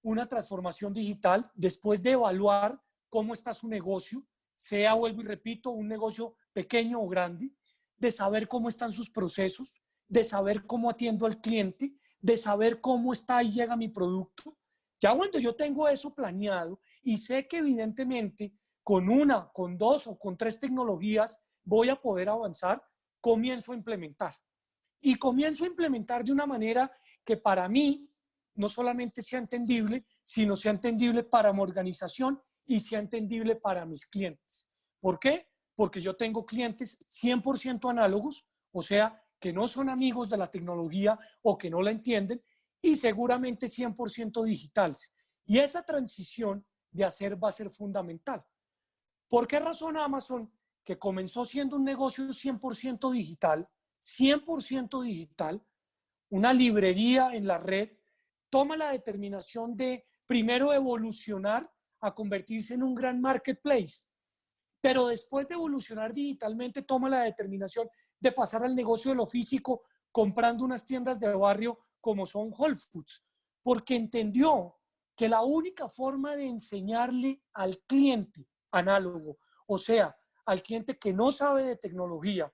una transformación digital después de evaluar cómo está su negocio, sea, vuelvo y repito, un negocio pequeño o grande, de saber cómo están sus procesos, de saber cómo atiendo al cliente, de saber cómo está y llega mi producto. Ya cuando yo tengo eso planeado y sé que evidentemente con una, con dos o con tres tecnologías voy a poder avanzar, comienzo a implementar. Y comienzo a implementar de una manera que para mí no solamente sea entendible, sino sea entendible para mi organización y sea entendible para mis clientes. ¿Por qué? Porque yo tengo clientes 100% análogos, o sea, que no son amigos de la tecnología o que no la entienden, y seguramente 100% digitales. Y esa transición de hacer va a ser fundamental. ¿Por qué razón Amazon, que comenzó siendo un negocio 100% digital, una librería en la red, toma la determinación de primero evolucionar a convertirse en un gran marketplace, pero después de evolucionar digitalmente toma la determinación de pasar al negocio de lo físico comprando unas tiendas de barrio como son Whole Foods, porque entendió que la única forma de enseñarle al cliente análogo, o sea, al cliente que no sabe de tecnología,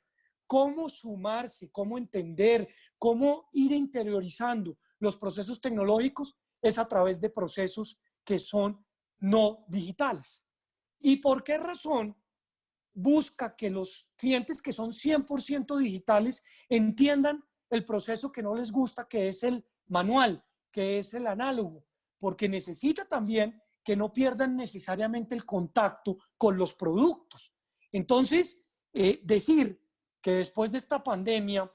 cómo sumarse, cómo entender, cómo ir interiorizando los procesos tecnológicos, es a través de procesos que son no digitales. ¿Y por qué razón busca que los clientes que son 100% digitales entiendan el proceso que no les gusta, que es el manual, que es el análogo? Porque necesita también que no pierdan necesariamente el contacto con los productos. Entonces, decir que después de esta pandemia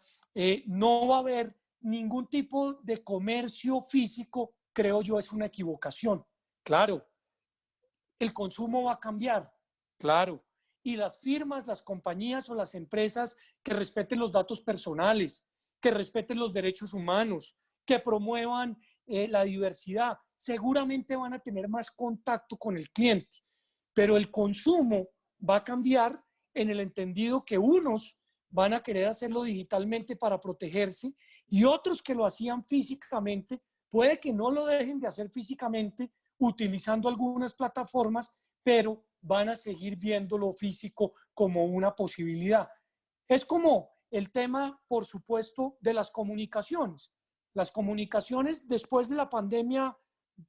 no va a haber ningún tipo de comercio físico, creo yo, es una equivocación. Claro, el consumo va a cambiar, claro. Y las firmas, las compañías o las empresas que respeten los datos personales, que respeten los derechos humanos, que promuevan la diversidad, seguramente van a tener más contacto con el cliente. Pero el consumo va a cambiar en el entendido que unos van a querer hacerlo digitalmente para protegerse y otros que lo hacían físicamente, puede que no lo dejen de hacer físicamente utilizando algunas plataformas, pero van a seguir viendo lo físico como una posibilidad. Es como el tema, por supuesto, de las comunicaciones. Las comunicaciones después de la pandemia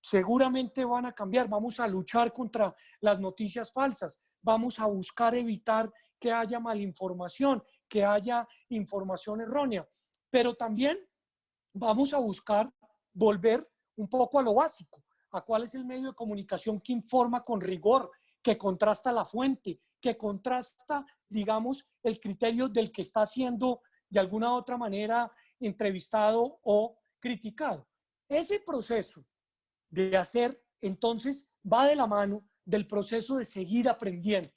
seguramente van a cambiar. Vamos a luchar contra las noticias falsas. Vamos a buscar evitar que haya malinformación, que haya información errónea. Pero también vamos a buscar volver un poco a lo básico, a cuál es el medio de comunicación que informa con rigor, que contrasta la fuente, que contrasta, digamos, el criterio del que está siendo de alguna u otra manera entrevistado o criticado. Ese proceso de hacer, entonces, va de la mano del proceso de seguir aprendiendo.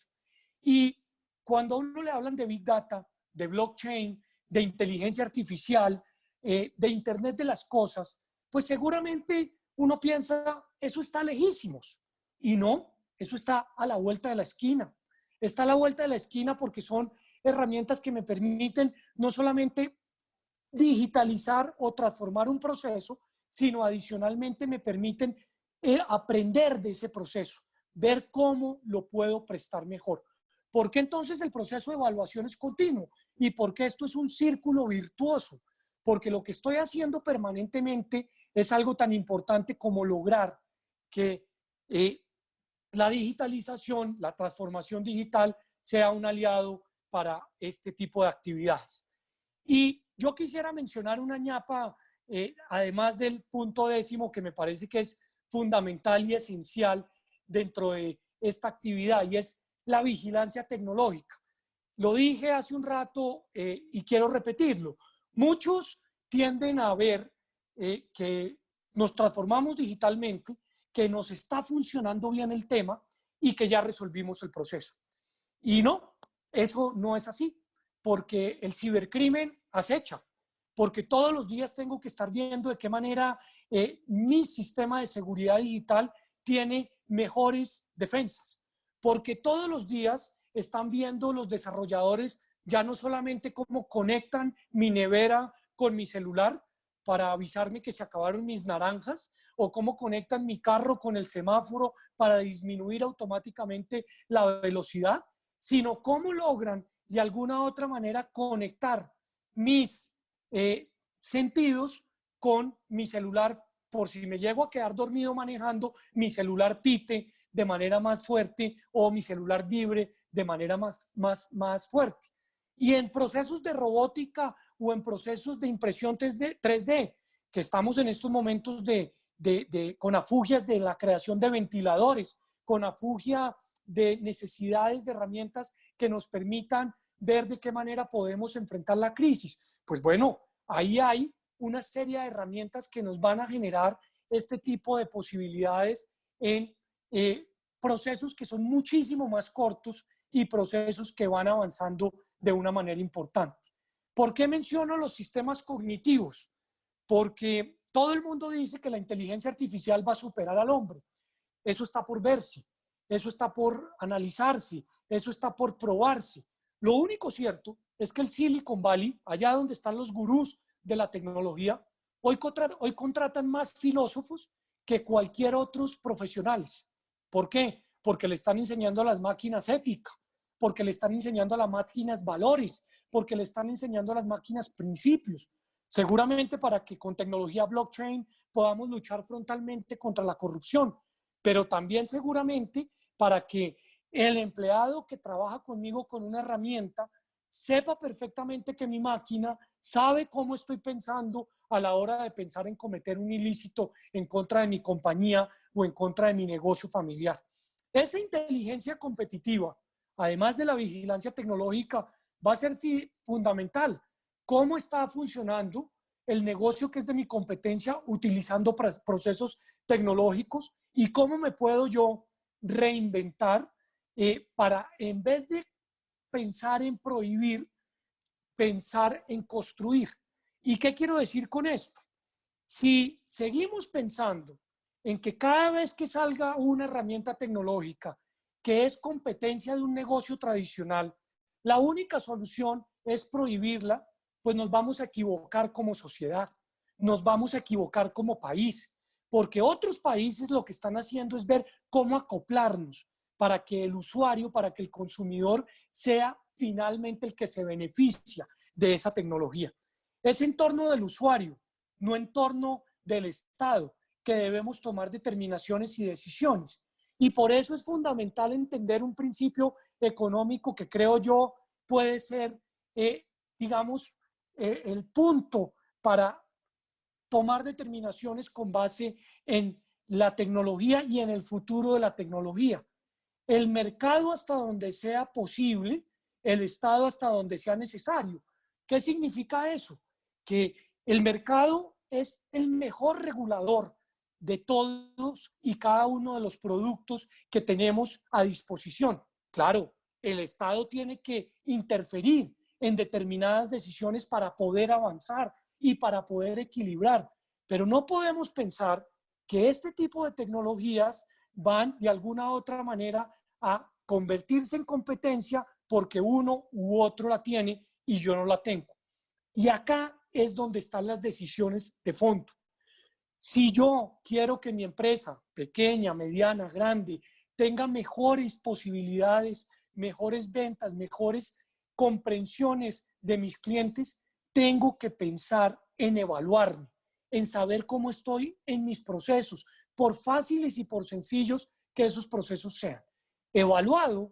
Y cuando a uno le hablan de Big Data, de blockchain, de inteligencia artificial, de Internet de las cosas, pues seguramente uno piensa, eso está lejísimos. Y no, eso está a la vuelta de la esquina. Está a la vuelta de la esquina porque son herramientas que me permiten no solamente digitalizar o transformar un proceso, sino adicionalmente me permiten aprender de ese proceso, ver cómo lo puedo prestar mejor. ¿Por qué entonces el proceso de evaluación es continuo? ¿Y por qué esto es un círculo virtuoso? Porque lo que estoy haciendo permanentemente es algo tan importante como lograr que la digitalización, la transformación digital sea un aliado para este tipo de actividades. Y yo quisiera mencionar una ñapa, además del punto 10, que me parece que es fundamental y esencial dentro de esta actividad, y es la vigilancia tecnológica. Lo dije hace un rato y quiero repetirlo. Muchos tienden a ver que nos transformamos digitalmente, que nos está funcionando bien el tema y que ya resolvimos el proceso. Y no, eso no es así, porque el cibercrimen acecha, porque todos los días tengo que estar viendo de qué manera mi sistema de seguridad digital tiene mejores defensas, porque todos los días están viendo los desarrolladores ya no solamente cómo conectan mi nevera con mi celular para avisarme que se acabaron mis naranjas, o cómo conectan mi carro con el semáforo para disminuir automáticamente la velocidad, sino cómo logran de alguna u otra manera conectar mis sentidos con mi celular, por si me llego a quedar dormido manejando, mi celular pite de manera más fuerte o mi celular vibre de manera más fuerte. Y en procesos de robótica o en procesos de impresión 3D, que estamos en estos momentos con afugias de la creación de ventiladores, con afugia de necesidades de herramientas que nos permitan ver de qué manera podemos enfrentar la crisis. Pues bueno, ahí hay una serie de herramientas que nos van a generar este tipo de posibilidades en procesos que son muchísimo más cortos y procesos que van avanzando de una manera importante. ¿Por qué menciono los sistemas cognitivos? Porque todo el mundo dice que la inteligencia artificial va a superar al hombre. Eso está por verse, eso está por analizarse, eso está por probarse. Lo único cierto es que el Silicon Valley, allá donde están los gurús de la tecnología, hoy contratan más filósofos que cualquier otros profesionales. ¿Por qué? Porque le están enseñando a las máquinas ética, porque le están enseñando a las máquinas valores, porque le están enseñando a las máquinas principios. Seguramente para que con tecnología blockchain podamos luchar frontalmente contra la corrupción, pero también seguramente para que el empleado que trabaja conmigo con una herramienta sepa perfectamente que mi máquina sabe cómo estoy pensando a la hora de pensar en cometer un ilícito en contra de mi compañía o en contra de mi negocio familiar. Esa inteligencia competitiva, además de la vigilancia tecnológica, va a ser fundamental. ¿Cómo está funcionando el negocio que es de mi competencia utilizando procesos tecnológicos y cómo me puedo yo reinventar para, en vez de pensar en prohibir, pensar en construir? ¿Y qué quiero decir con esto? Si seguimos pensando en que cada vez que salga una herramienta tecnológica que es competencia de un negocio tradicional, la única solución es prohibirla, pues nos vamos a equivocar como sociedad, nos vamos a equivocar como país, porque otros países lo que están haciendo es ver cómo acoplarnos para que el usuario, para que el consumidor sea finalmente el que se beneficia de esa tecnología. Es en torno del usuario, no en torno del Estado, que debemos tomar determinaciones y decisiones. Y por eso es fundamental entender un principio económico que creo yo puede ser, digamos, el punto para tomar determinaciones con base en la tecnología y en el futuro de la tecnología. El mercado hasta donde sea posible, el Estado hasta donde sea necesario. ¿Qué significa eso? Que el mercado es el mejor regulador de todos y cada uno de los productos que tenemos a disposición. Claro, el Estado tiene que interferir en determinadas decisiones para poder avanzar y para poder equilibrar, pero no podemos pensar que este tipo de tecnologías van de alguna u otra manera a convertirse en competencia porque uno u otro la tiene y yo no la tengo. Y acá es donde están las decisiones de fondo. Si yo quiero que mi empresa, pequeña, mediana, grande, tenga mejores posibilidades, mejores ventas, mejores comprensiones de mis clientes, tengo que pensar en evaluarme, en saber cómo estoy en mis procesos, por fáciles y por sencillos que esos procesos sean. Evaluado,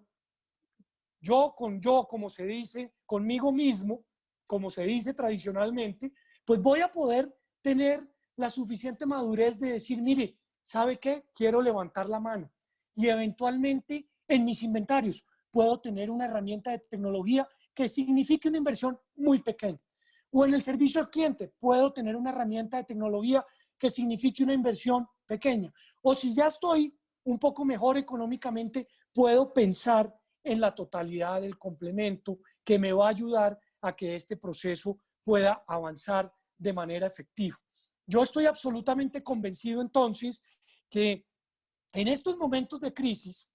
yo, como se dice, conmigo mismo, como se dice tradicionalmente, pues voy a poder tener la suficiente madurez de decir, mire, ¿sabe qué? Quiero levantar la mano. Y eventualmente en mis inventarios puedo tener una herramienta de tecnología que signifique una inversión muy pequeña. O en el servicio al cliente puedo tener una herramienta de tecnología que signifique una inversión pequeña. O si ya estoy un poco mejor económicamente, puedo pensar en la totalidad del complemento que me va a ayudar a que este proceso pueda avanzar de manera efectiva. Yo estoy absolutamente convencido entonces que en estos momentos de crisis,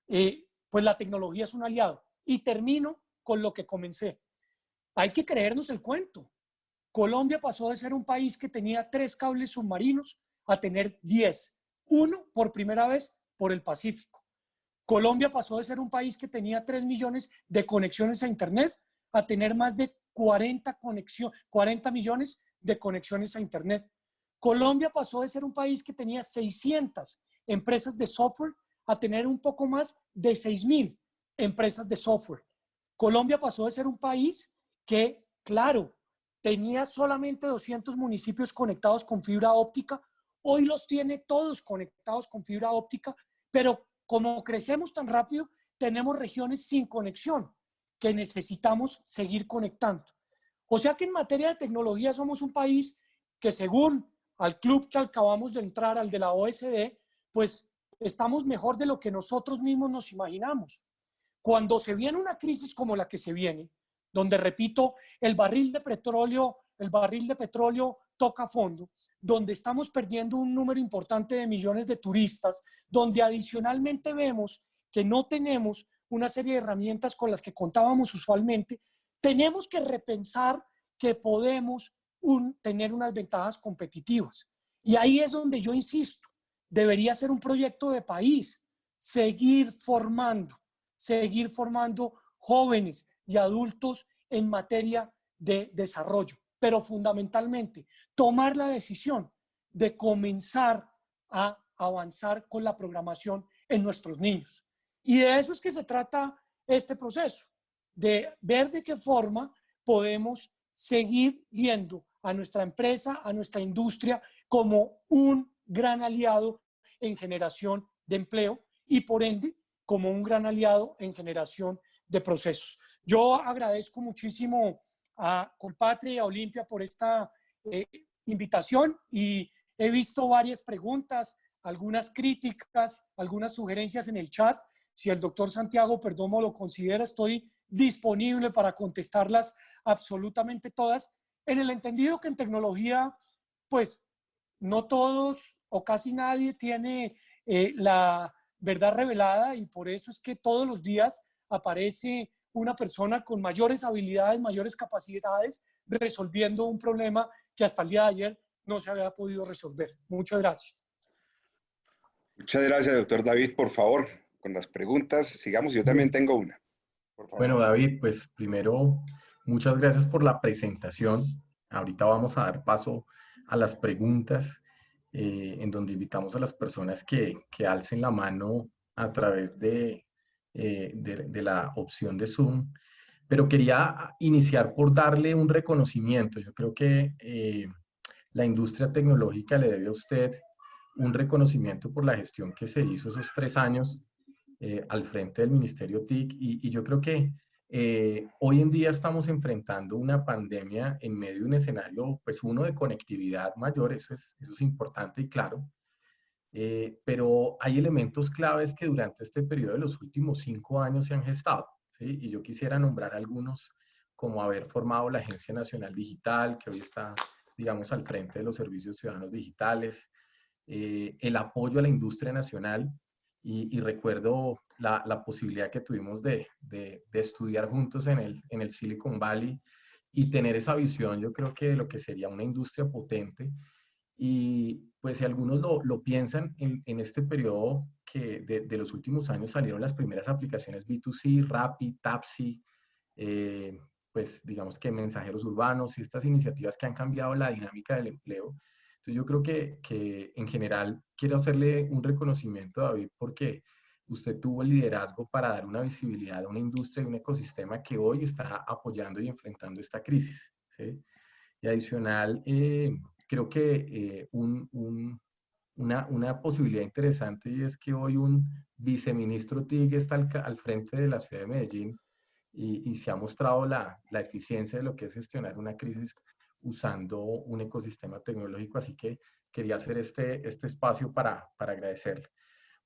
pues la tecnología es un aliado. Y termino con lo que comencé. Hay que creernos el cuento. Colombia pasó de ser un país que tenía 3 cables submarinos a tener 10. Uno por primera vez por el Pacífico. Colombia pasó de ser un país que tenía 3 millones de conexiones a Internet a tener más de 40 millones de conexiones a Internet. Colombia pasó de ser un país que tenía 600 empresas de software a tener un poco más de 6,000 empresas de software. Colombia pasó de ser un país que, claro, tenía solamente 200 municipios conectados con fibra óptica, hoy los tiene todos conectados con fibra óptica, pero como crecemos tan rápido, tenemos regiones sin conexión que necesitamos seguir conectando. O sea que en materia de tecnología somos un país que, según al club que acabamos de entrar, al de la OSD, pues estamos mejor de lo que nosotros mismos nos imaginamos. Cuando se viene una crisis como la que se viene, donde, repito, el barril de petróleo toca fondo, donde estamos perdiendo un número importante de millones de turistas, donde adicionalmente vemos que no tenemos una serie de herramientas con las que contábamos usualmente, tenemos que repensar que podemos tener unas ventajas competitivas. Y ahí es donde yo insisto, debería ser un proyecto de país, seguir formando jóvenes y adultos en materia de desarrollo, pero fundamentalmente tomar la decisión de comenzar a avanzar con la programación en nuestros niños. Y de eso es que se trata este proceso, de ver de qué forma podemos seguir viendo a nuestra empresa, a nuestra industria como un gran aliado en generación de empleo y por ende como un gran aliado en generación de procesos. Yo agradezco muchísimo a Colpatria y a Olimpia por esta invitación y he visto varias preguntas, algunas críticas, algunas sugerencias en el chat. Si el doctor Santiago Perdomo lo considera, estoy disponible para contestarlas absolutamente todas, en el entendido que en tecnología, pues no todos o casi nadie tiene la verdad revelada y por eso es que todos los días aparece una persona con mayores habilidades, mayores capacidades, resolviendo un problema que hasta el día de ayer no se había podido resolver. Muchas gracias. Muchas gracias, doctor David. Por favor, con las preguntas, sigamos. Yo también tengo una. Por favor. Bueno, David, pues primero, muchas gracias por la presentación. Ahorita vamos a dar paso a las preguntas, en donde invitamos a las personas que alcen la mano a través de la opción de Zoom. Pero quería iniciar por darle un reconocimiento. Yo creo que la industria tecnológica le debe a usted un reconocimiento por la gestión que se hizo esos 3 años al frente del Ministerio TIC y yo creo que hoy en día estamos enfrentando una pandemia en medio de un escenario, pues uno de conectividad mayor, eso es importante y claro, pero hay elementos claves que durante este periodo de los últimos 5 años se han gestado, ¿sí? Y yo quisiera nombrar algunos, como haber formado la Agencia Nacional Digital, que hoy está, digamos, al frente de los servicios ciudadanos digitales, el apoyo a la industria nacional, y recuerdo la posibilidad que tuvimos de estudiar juntos en el Silicon Valley y tener esa visión, yo creo que de lo que sería una industria potente. Y pues si algunos lo piensan en este periodo que de los últimos años salieron las primeras aplicaciones B2C, Rappi, Tapsi, eh, pues digamos que mensajeros urbanos y estas iniciativas que han cambiado la dinámica del empleo. Entonces yo creo que en general quiero hacerle un reconocimiento, David, porque usted tuvo el liderazgo para dar una visibilidad a una industria y un ecosistema que hoy está apoyando y enfrentando esta crisis, ¿sí? Y adicional, creo que una posibilidad interesante y es que hoy un viceministro TIC está al frente de la ciudad de Medellín y se ha mostrado la eficiencia de lo que es gestionar una crisis usando un ecosistema tecnológico, así que quería hacer este espacio para agradecerle.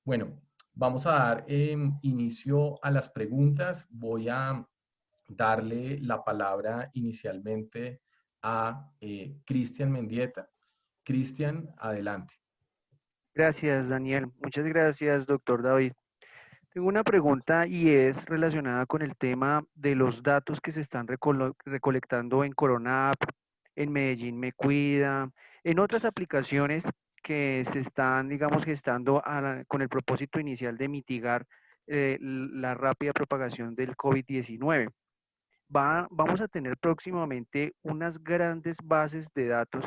Bueno, vamos a dar inicio a las preguntas. Voy a darle la palabra inicialmente a Cristian Mendieta. Cristian, adelante. Gracias, Daniel. Muchas gracias, doctor David. Tengo una pregunta y es relacionada con el tema de los datos que se están recolectando en Corona App, en Medellín Me Cuida, en otras aplicaciones que se están, digamos, gestando con el propósito inicial de mitigar la rápida propagación del COVID-19. Vamos a tener próximamente unas grandes bases de datos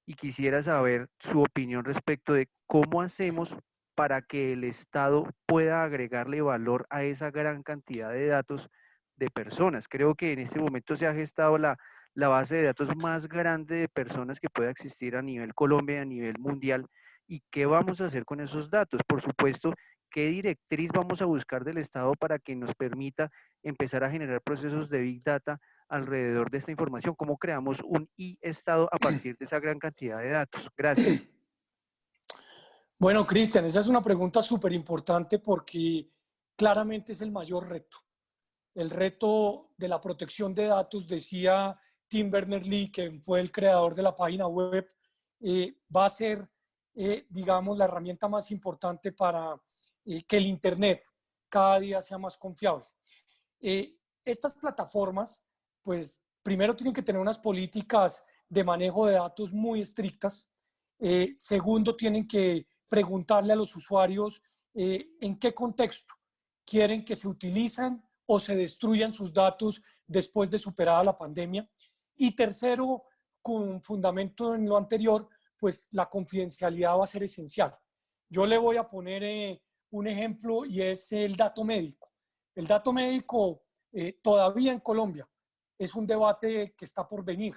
y quisiera saber su opinión respecto de cómo hacemos para que el Estado pueda agregarle valor a esa gran cantidad de datos de personas. Creo que en este momento se ha gestado la base de datos más grande de personas que pueda existir a nivel Colombia y a nivel mundial. ¿Y qué vamos a hacer con esos datos? Por supuesto, ¿qué directriz vamos a buscar del Estado para que nos permita empezar a generar procesos de Big Data alrededor de esta información? ¿Cómo creamos un e-Estado a partir de esa gran cantidad de datos? Gracias. Bueno, Cristian, esa es una pregunta súper importante porque claramente es el mayor reto. El reto de la protección de datos, decía Tim Berners-Lee, que fue el creador de la página web, va a ser, digamos, la herramienta más importante para que el Internet cada día sea más confiable. Estas plataformas, pues, primero tienen que tener unas políticas de manejo de datos muy estrictas. Segundo, tienen que preguntarle a los usuarios en qué contexto quieren que se utilicen o se destruyan sus datos después de superada la pandemia. Y tercero, con fundamento en lo anterior, pues la confidencialidad va a ser esencial. Yo le voy a poner un ejemplo y es el dato médico. El dato médico todavía en Colombia es un debate que está por venir.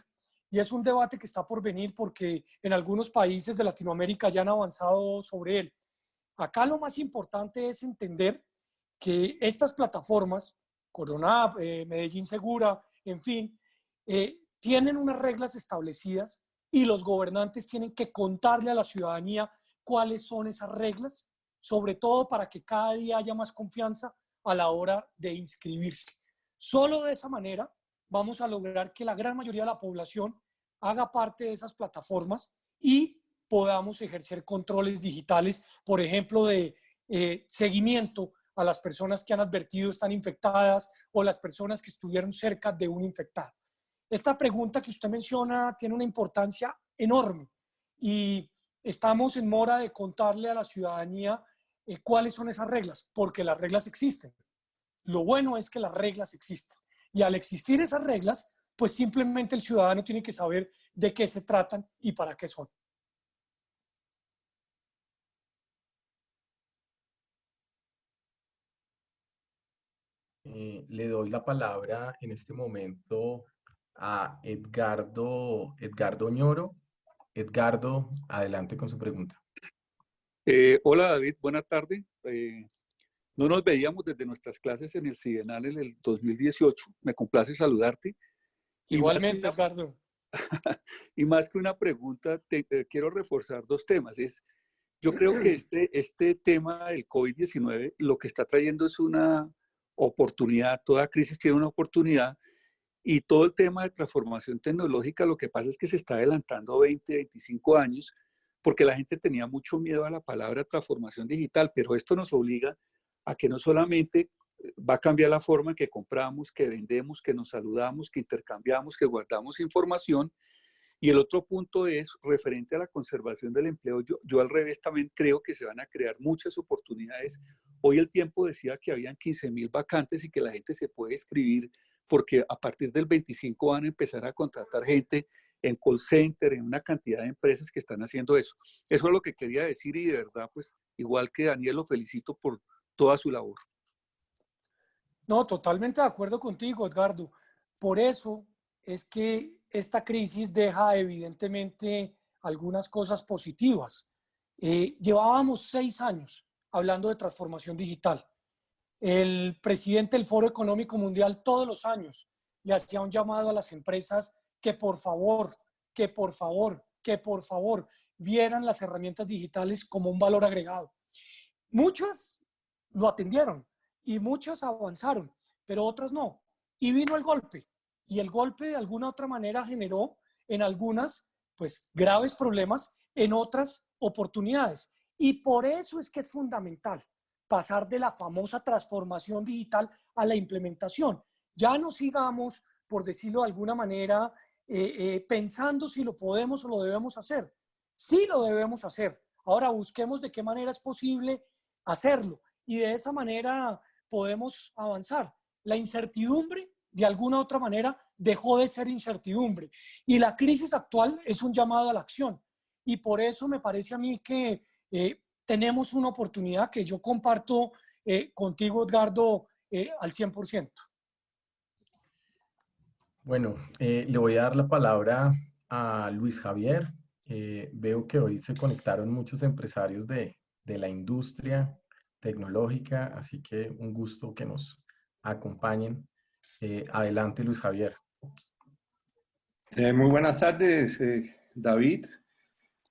Y es un debate que está por venir porque en algunos países de Latinoamérica ya han avanzado sobre él. Acá lo más importante es entender que estas plataformas, Corona, Medellín Segura, en fin, tienen unas reglas establecidas y los gobernantes tienen que contarle a la ciudadanía cuáles son esas reglas, sobre todo para que cada día haya más confianza a la hora de inscribirse. Solo de esa manera vamos a lograr que la gran mayoría de la población haga parte de esas plataformas y podamos ejercer controles digitales, por ejemplo, de seguimiento a las personas que han advertido están infectadas o las personas que estuvieron cerca de un infectado. Esta pregunta que usted menciona tiene una importancia enorme y estamos en mora de contarle a la ciudadanía cuáles son esas reglas, porque las reglas existen. Lo bueno es que las reglas existen. Y al existir esas reglas, pues simplemente el ciudadano tiene que saber de qué se tratan y para qué son. Le doy la palabra en este momento a Edgardo Ñoro. Edgardo, adelante con su pregunta. Hola David, buena tarde. No nos veíamos desde nuestras clases en el Sidenal en el 2018. Me complace saludarte. Igualmente, Edgardo. Y más que una pregunta, quiero reforzar dos temas. Yo creo que este tema del COVID-19 lo que está trayendo es una oportunidad. Toda crisis tiene una oportunidad. Y todo el tema de transformación tecnológica, lo que pasa es que se está adelantando 20, 25 años, porque la gente tenía mucho miedo a la palabra transformación digital, pero esto nos obliga a que no solamente va a cambiar la forma en que compramos, que vendemos, que nos saludamos, que intercambiamos, que guardamos información. Y el otro punto es referente a la conservación del empleo. Yo al revés también creo que se van a crear muchas oportunidades. Hoy el Tiempo decía que habían 15.000 vacantes y que la gente se puede escribir porque a partir del 25 van a empezar a contratar gente en call center, en una cantidad de empresas que están haciendo eso. Eso es lo que quería decir y de verdad, pues igual que Daniel, lo felicito por toda su labor. No, totalmente de acuerdo contigo, Edgardo. Por eso es que esta crisis deja evidentemente algunas cosas positivas. Llevábamos 6 años hablando de transformación digital. El presidente del Foro Económico Mundial todos los años le hacía un llamado a las empresas que por favor vieran las herramientas digitales como un valor agregado. Muchas lo atendieron y muchas avanzaron, pero otras no. Y vino el golpe. Y el golpe de alguna otra manera generó en algunas pues graves problemas, en otras oportunidades. Y por eso es que es fundamental pasar de la famosa transformación digital a la implementación. Ya no sigamos, por decirlo de alguna manera, pensando si lo podemos o lo debemos hacer. Sí lo debemos hacer. Ahora busquemos de qué manera es posible hacerlo y de esa manera podemos avanzar. La incertidumbre, de alguna u otra manera, dejó de ser incertidumbre y la crisis actual es un llamado a la acción y por eso me parece a mí que tenemos una oportunidad que yo comparto contigo, Edgardo, al 100%. Bueno, le voy a dar la palabra a Luis Javier. Veo que hoy se conectaron muchos empresarios de la industria tecnológica, así que un gusto que nos acompañen. Adelante, Luis Javier. Muy buenas tardes, David,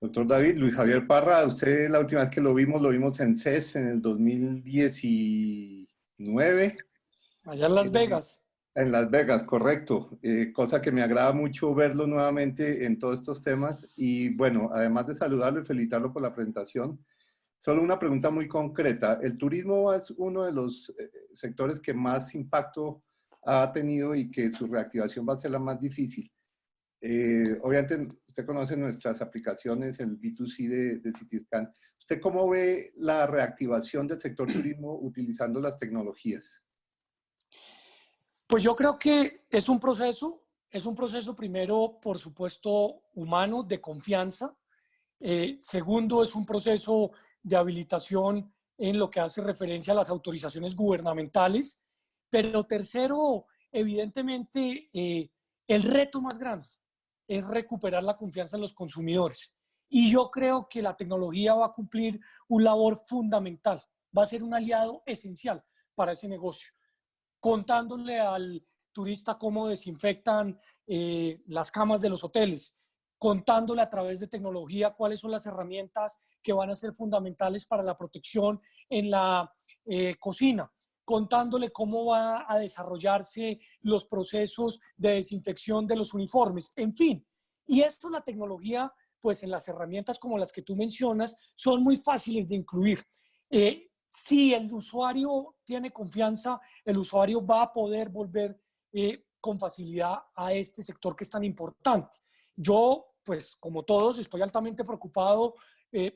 doctor David. Luis Javier Parra, usted la última vez que lo vimos en CES en el 2019. Allá en Las Vegas. En Las Vegas, correcto. Cosa que me agrada mucho verlo nuevamente en todos estos temas. Y bueno, además de saludarlo y felicitarlo por la presentación, solo una pregunta muy concreta. El turismo es uno de los sectores que más impacto ha tenido y que su reactivación va a ser la más difícil. Obviamente, usted conoce nuestras aplicaciones, el B2C de Cityscan. ¿Usted cómo ve la reactivación del sector turismo utilizando las tecnologías? Pues yo creo que es un proceso primero, por supuesto, humano, de confianza. Segundo, es un proceso de habilitación en lo que hace referencia a las autorizaciones gubernamentales. Pero tercero, evidentemente, el reto más grande es recuperar la confianza en los consumidores. Y yo creo que la tecnología va a cumplir un labor fundamental, va a ser un aliado esencial para ese negocio, contándole al turista cómo desinfectan las camas de los hoteles, contándole a través de tecnología cuáles son las herramientas que van a ser fundamentales para la protección en la cocina, contándole cómo va a desarrollarse los procesos de desinfección de los uniformes, en fin. Y esto, la tecnología, pues en las herramientas como las que tú mencionas, son muy fáciles de incluir. Si el usuario tiene confianza, el usuario va a poder volver con facilidad a este sector que es tan importante. Yo, pues como todos, estoy altamente preocupado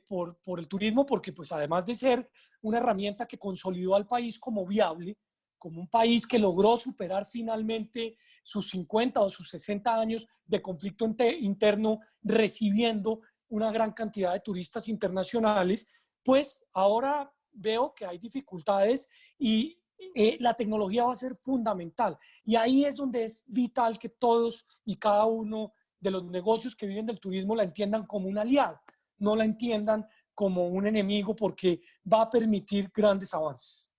por el turismo, porque pues además de ser una herramienta que consolidó al país como viable, como un país que logró superar finalmente sus 50 o sus 60 años de conflicto interno, recibiendo una gran cantidad de turistas internacionales, pues ahora veo que hay dificultades y la tecnología va a ser fundamental. Y ahí es donde es vital que todos y cada uno de los negocios que viven del turismo la entiendan como un aliado, no la entiendan como un enemigo, porque va a permitir grandes avances.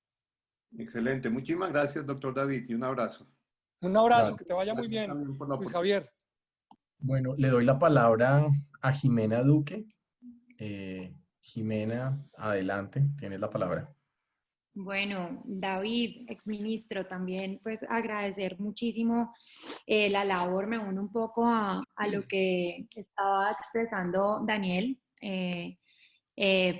Excelente. Muchísimas gracias, doctor David, y un abrazo. Un abrazo, Gracias. que te vaya muy Gracias bien, también por la Luis oportunidad. Javier. Bueno, le doy la palabra a Jimena Duque. Jimena, adelante, tienes la palabra. Bueno, David, exministro, también pues agradecer muchísimo la labor. Me uno un poco a lo que estaba expresando Daniel.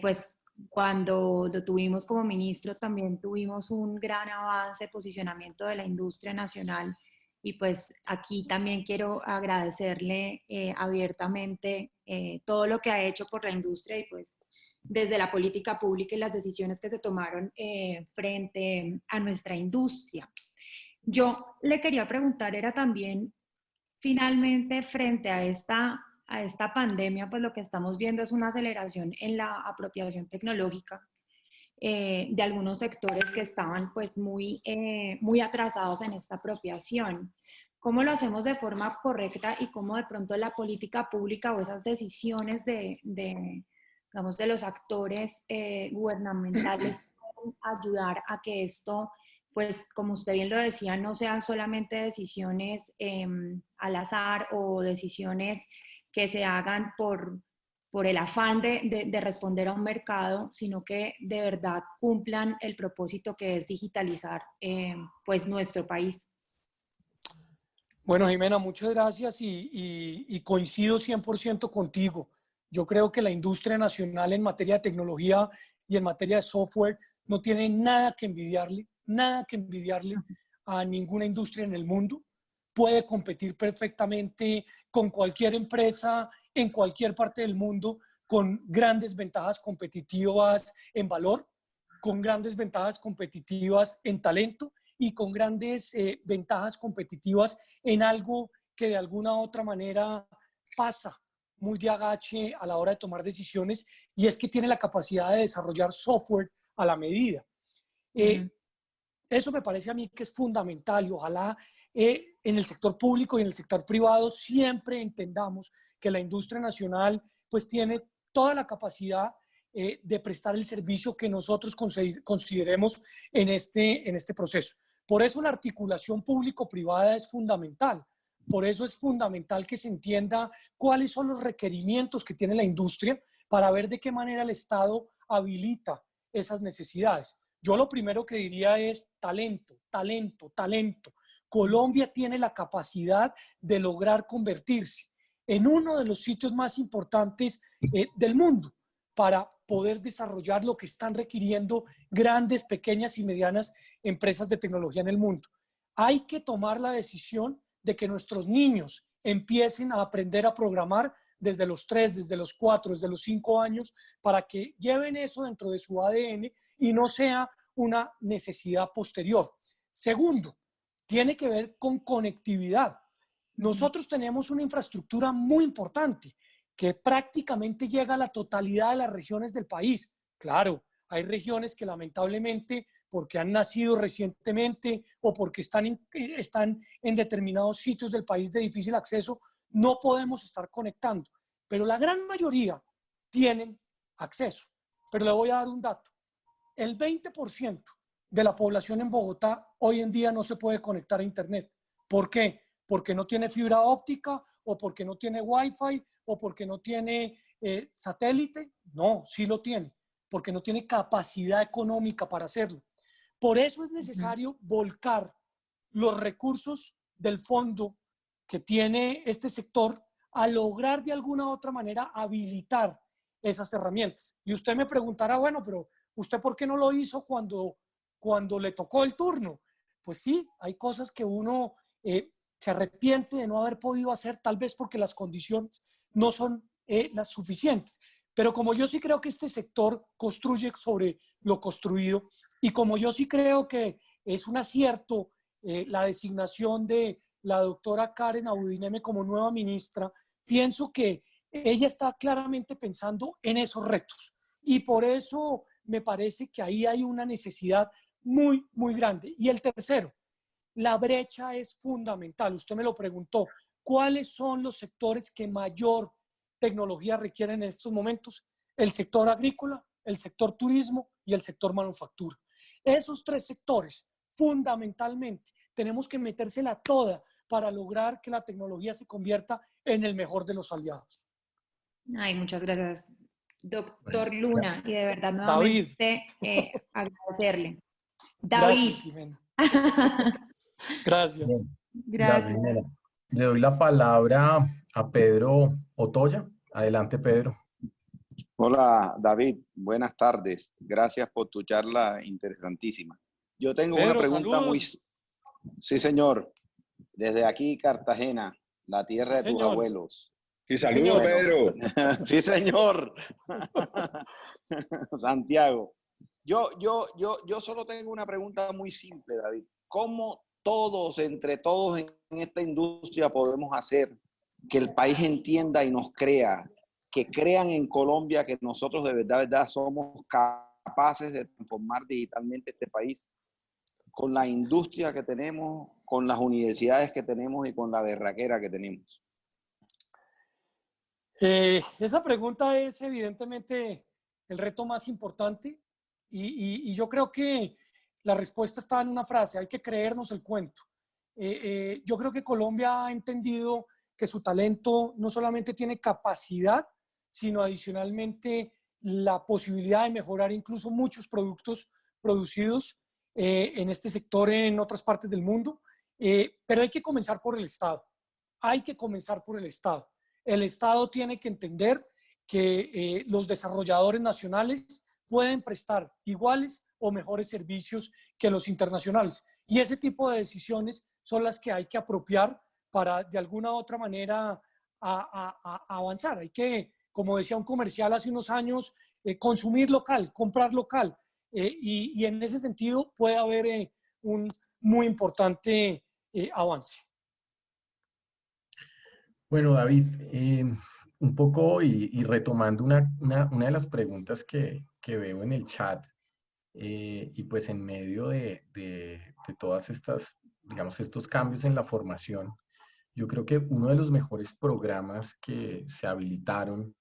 Pues cuando lo tuvimos como ministro también tuvimos un gran avance, posicionamiento de la industria nacional, y pues aquí también quiero agradecerle abiertamente todo lo que ha hecho por la industria, y pues desde la política pública y las decisiones que se tomaron frente a nuestra industria. Yo le quería preguntar, era también, finalmente, frente a esta pandemia, pues lo que estamos viendo es una aceleración en la apropiación tecnológica de algunos sectores que estaban pues muy atrasados en esta apropiación. ¿Cómo lo hacemos de forma correcta y cómo de pronto la política pública o esas decisiones digamos, de los actores gubernamentales pueden ayudar a que esto, pues como usted bien lo decía, no sean solamente decisiones al azar o decisiones que se hagan por el afán de responder a un mercado, sino que de verdad cumplan el propósito que es digitalizar pues nuestro país? Bueno, Jimena, muchas gracias y coincido 100% contigo. Yo creo que la industria nacional en materia de tecnología y en materia de software no tiene nada que envidiarle a ninguna industria en el mundo. Puede competir perfectamente con cualquier empresa en cualquier parte del mundo, con grandes ventajas competitivas en valor, con grandes ventajas competitivas en talento y con grandes ventajas competitivas en algo que de alguna u otra manera pasa muy de agache a la hora de tomar decisiones, y es que tiene la capacidad de desarrollar software a la medida. Eso me parece a mí que es fundamental, y ojalá en el sector público y en el sector privado siempre entendamos que la industria nacional pues tiene toda la capacidad de prestar el servicio que nosotros consideremos en este proceso. Por eso la articulación público-privada es fundamental. Por eso es fundamental que se entienda cuáles son los requerimientos que tiene la industria para ver de qué manera el Estado habilita esas necesidades. Yo lo primero que diría es talento, talento, talento. Colombia tiene la capacidad de lograr convertirse en uno de los sitios más importantes del mundo para poder desarrollar lo que están requiriendo grandes, pequeñas y medianas empresas de tecnología en el mundo. Hay que tomar la decisión de que nuestros niños empiecen a aprender a programar desde los 3, desde los 4, desde los 5 años, para que lleven eso dentro de su ADN y no sea una necesidad posterior. Segundo, tiene que ver con conectividad. Nosotros tenemos una infraestructura muy importante que prácticamente llega a la totalidad de las regiones del país. Claro, hay regiones que lamentablemente, porque han nacido recientemente o porque están en determinados sitios del país de difícil acceso, no podemos estar conectando. Pero la gran mayoría tienen acceso. Pero le voy a dar un dato. El 20% de la población en Bogotá hoy en día no se puede conectar a Internet. ¿Por qué? Porque no tiene fibra óptica o porque no tiene Wi-Fi o porque no tiene satélite. No, sí lo tiene, porque no tiene capacidad económica para hacerlo. Por eso es necesario volcar los recursos del fondo que tiene este sector a lograr de alguna u otra manera habilitar esas herramientas. Y usted me preguntará, bueno, pero ¿usted por qué no lo hizo cuando le tocó el turno? Pues sí, hay cosas que uno se arrepiente de no haber podido hacer, tal vez porque las condiciones no son las suficientes. Pero como yo sí creo que este sector construye sobre lo construido y como yo sí creo que es un acierto la designación de la doctora Karen Abudineme como nueva ministra, pienso que ella está claramente pensando en esos retos. Y por eso me parece que ahí hay una necesidad muy, muy grande. Y el tercero, la brecha es fundamental. Usted me lo preguntó. ¿Cuáles son los sectores que mayor tecnología requieren en estos momentos? El sector agrícola, el sector turismo y el sector manufactura. Esos tres sectores, fundamentalmente, tenemos que metérsela toda para lograr que la tecnología se convierta en el mejor de los aliados. Ay, muchas gracias, doctor Luna. Y de verdad, David. nuevamente, agradecerle. David. Gracias. Bien, Gracias. Gabriela. Le doy la palabra a Pedro Otoya. Adelante, Pedro. Hola David, buenas tardes. Gracias por tu charla interesantísima. Yo tengo Pedro, una pregunta saludos. Sí, señor. Desde aquí, Cartagena, la tierra de tus señor. abuelos. Y saludos, señor. Pedro. Sí, señor. Santiago. Yo solo tengo una pregunta muy simple, David. ¿Cómo todos, entre todos en esta industria podemos hacer que el país entienda y nos crea, que crean en Colombia que nosotros de verdad somos capaces de transformar digitalmente este país con la industria que tenemos, con las universidades que tenemos y con la berraquera que tenemos? Esa pregunta es evidentemente el reto más importante y yo creo que la respuesta está en una frase: hay que creernos el cuento. Yo creo que Colombia ha entendido que su talento no solamente tiene capacidad, sino adicionalmente la posibilidad de mejorar incluso muchos productos producidos en este sector en otras partes del mundo. Pero hay que comenzar por el Estado. Hay que comenzar por el Estado. El Estado tiene que entender que los desarrolladores nacionales pueden prestar iguales o mejores servicios que los internacionales. Y ese tipo de decisiones son las que hay que apropiar para de alguna u otra manera a avanzar. Hay que, como decía un comercial hace unos años, consumir local, comprar local. Y en ese sentido puede haber un muy importante avance. Bueno, David, un poco y retomando una de las preguntas que veo en el chat, y pues en medio de todas estas digamos, estos cambios en la formación, yo creo que uno de los mejores programas que se habilitaron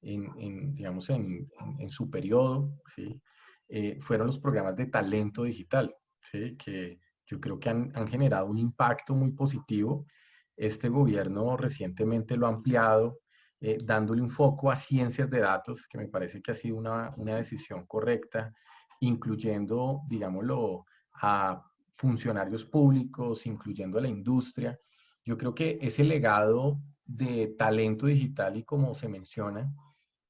digamos, en su periodo, ¿sí? Fueron los programas de talento digital, ¿sí? Que yo creo que han generado un impacto muy positivo. Este gobierno recientemente lo ha ampliado, dándole un foco a ciencias de datos, que me parece que ha sido una decisión correcta, incluyendo, digámoslo, a funcionarios públicos, incluyendo a la industria. Yo creo que ese legado de talento digital y como se menciona,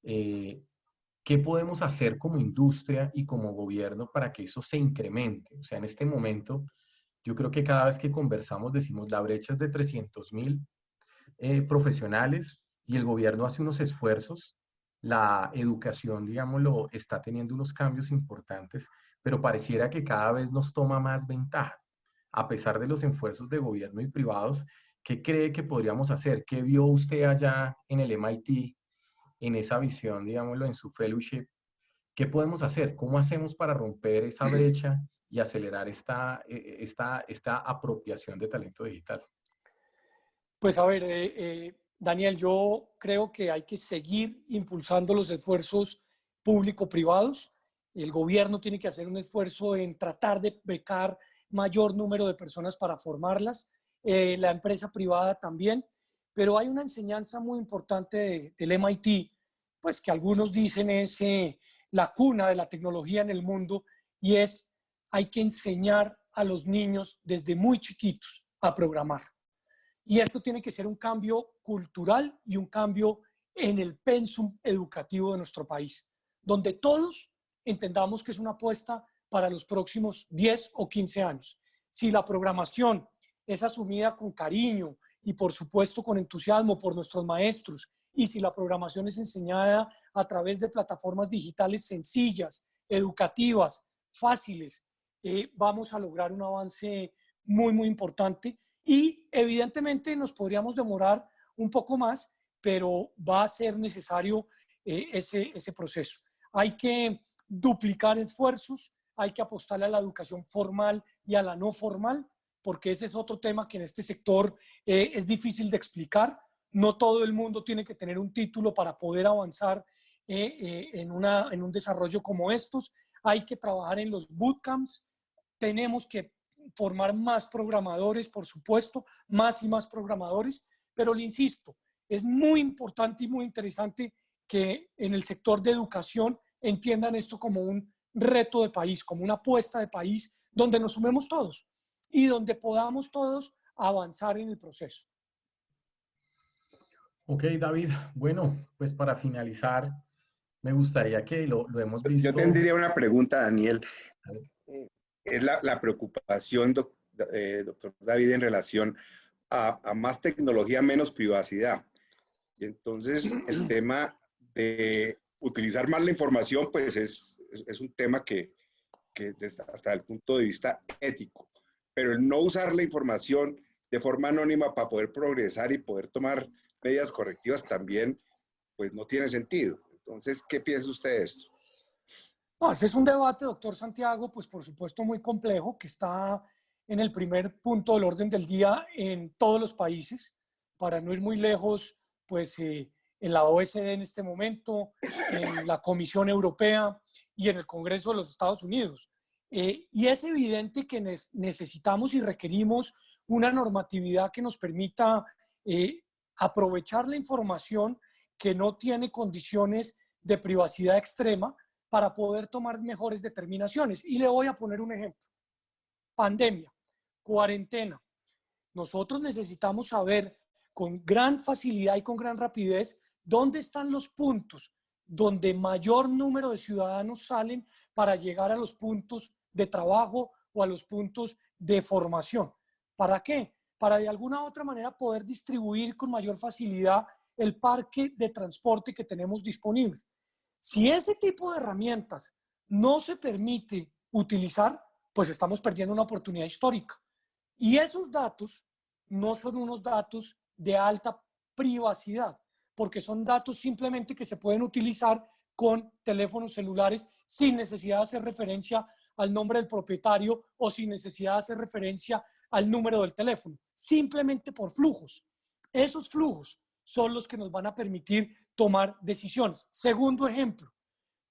¿qué podemos hacer como industria y como gobierno para que eso se incremente? O sea, en este momento, yo creo que cada vez que conversamos decimos la brecha es de 300.000 profesionales y el gobierno hace unos esfuerzos. La educación, digámoslo, está teniendo unos cambios importantes, pero pareciera que cada vez nos toma más ventaja. A pesar de los esfuerzos de gobierno y privados, ¿qué cree que podríamos hacer? ¿Qué vio usted allá en el MIT, en esa visión, digámoslo, en su fellowship? ¿Qué podemos hacer? ¿Cómo hacemos para romper esa brecha y acelerar esta apropiación de talento digital? Pues a ver, Daniel, yo creo que hay que seguir impulsando los esfuerzos público-privados. El gobierno tiene que hacer un esfuerzo en tratar de becar mayor número de personas para formarlas, la empresa privada también, pero hay una enseñanza muy importante del MIT, pues que algunos dicen es la cuna de la tecnología en el mundo, y es hay que enseñar a los niños desde muy chiquitos a programar. Y esto tiene que ser un cambio cultural y un cambio en el pensum educativo de nuestro país, donde todos entendamos que es una apuesta para los próximos 10 o 15 años. Si la programación es asumida con cariño y por supuesto con entusiasmo por nuestros maestros, y si la programación es enseñada a través de plataformas digitales sencillas, educativas, fáciles, vamos a lograr un avance muy, muy importante. Y evidentemente nos podríamos demorar un poco más, pero va a ser necesario ese proceso. Hay que duplicar esfuerzos, hay que apostarle a la educación formal y a la no formal, porque ese es otro tema que en este sector es difícil de explicar. No todo el mundo tiene que tener un título para poder avanzar en un desarrollo como estos. Hay que trabajar en los bootcamps, tenemos que formar más programadores, por supuesto, más y más programadores, pero le insisto, es muy importante y muy interesante que en el sector de educación entiendan esto como un reto de país, como una apuesta de país, donde nos sumemos todos y donde podamos todos avanzar en el proceso. Ok, David. Bueno, pues para finalizar, me gustaría que lo hemos visto. Yo tendría una pregunta, Daniel. Es la preocupación, doctor David, en relación a más tecnología, menos privacidad. Y entonces el tema de utilizar más la información, pues es un tema que hasta el punto de vista ético, pero el no usar la información de forma anónima para poder progresar y poder tomar medidas correctivas también, pues no tiene sentido. Entonces, ¿qué piensa usted de esto? No, ese es un debate, doctor Santiago, pues por supuesto muy complejo, que está en el primer punto del orden del día en todos los países. Para no ir muy lejos, pues en la OECD en este momento, en la Comisión Europea y en el Congreso de los Estados Unidos. Y es evidente que necesitamos y requerimos una normatividad que nos permita aprovechar la información que no tiene condiciones de privacidad extrema para poder tomar mejores determinaciones. Y le voy a poner un ejemplo. Pandemia, cuarentena. Nosotros necesitamos saber con gran facilidad y con gran rapidez dónde están los puntos donde mayor número de ciudadanos salen para llegar a los puntos de trabajo o a los puntos de formación. ¿Para qué? Para de alguna u otra manera poder distribuir con mayor facilidad el parque de transporte que tenemos disponible. Si ese tipo de herramientas no se permite utilizar, pues estamos perdiendo una oportunidad histórica. Y esos datos no son unos datos de alta privacidad, porque son datos simplemente que se pueden utilizar con teléfonos celulares sin necesidad de hacer referencia al nombre del propietario o sin necesidad de hacer referencia al número del teléfono, simplemente por flujos. Esos flujos son los que nos van a permitir tomar decisiones. Segundo ejemplo,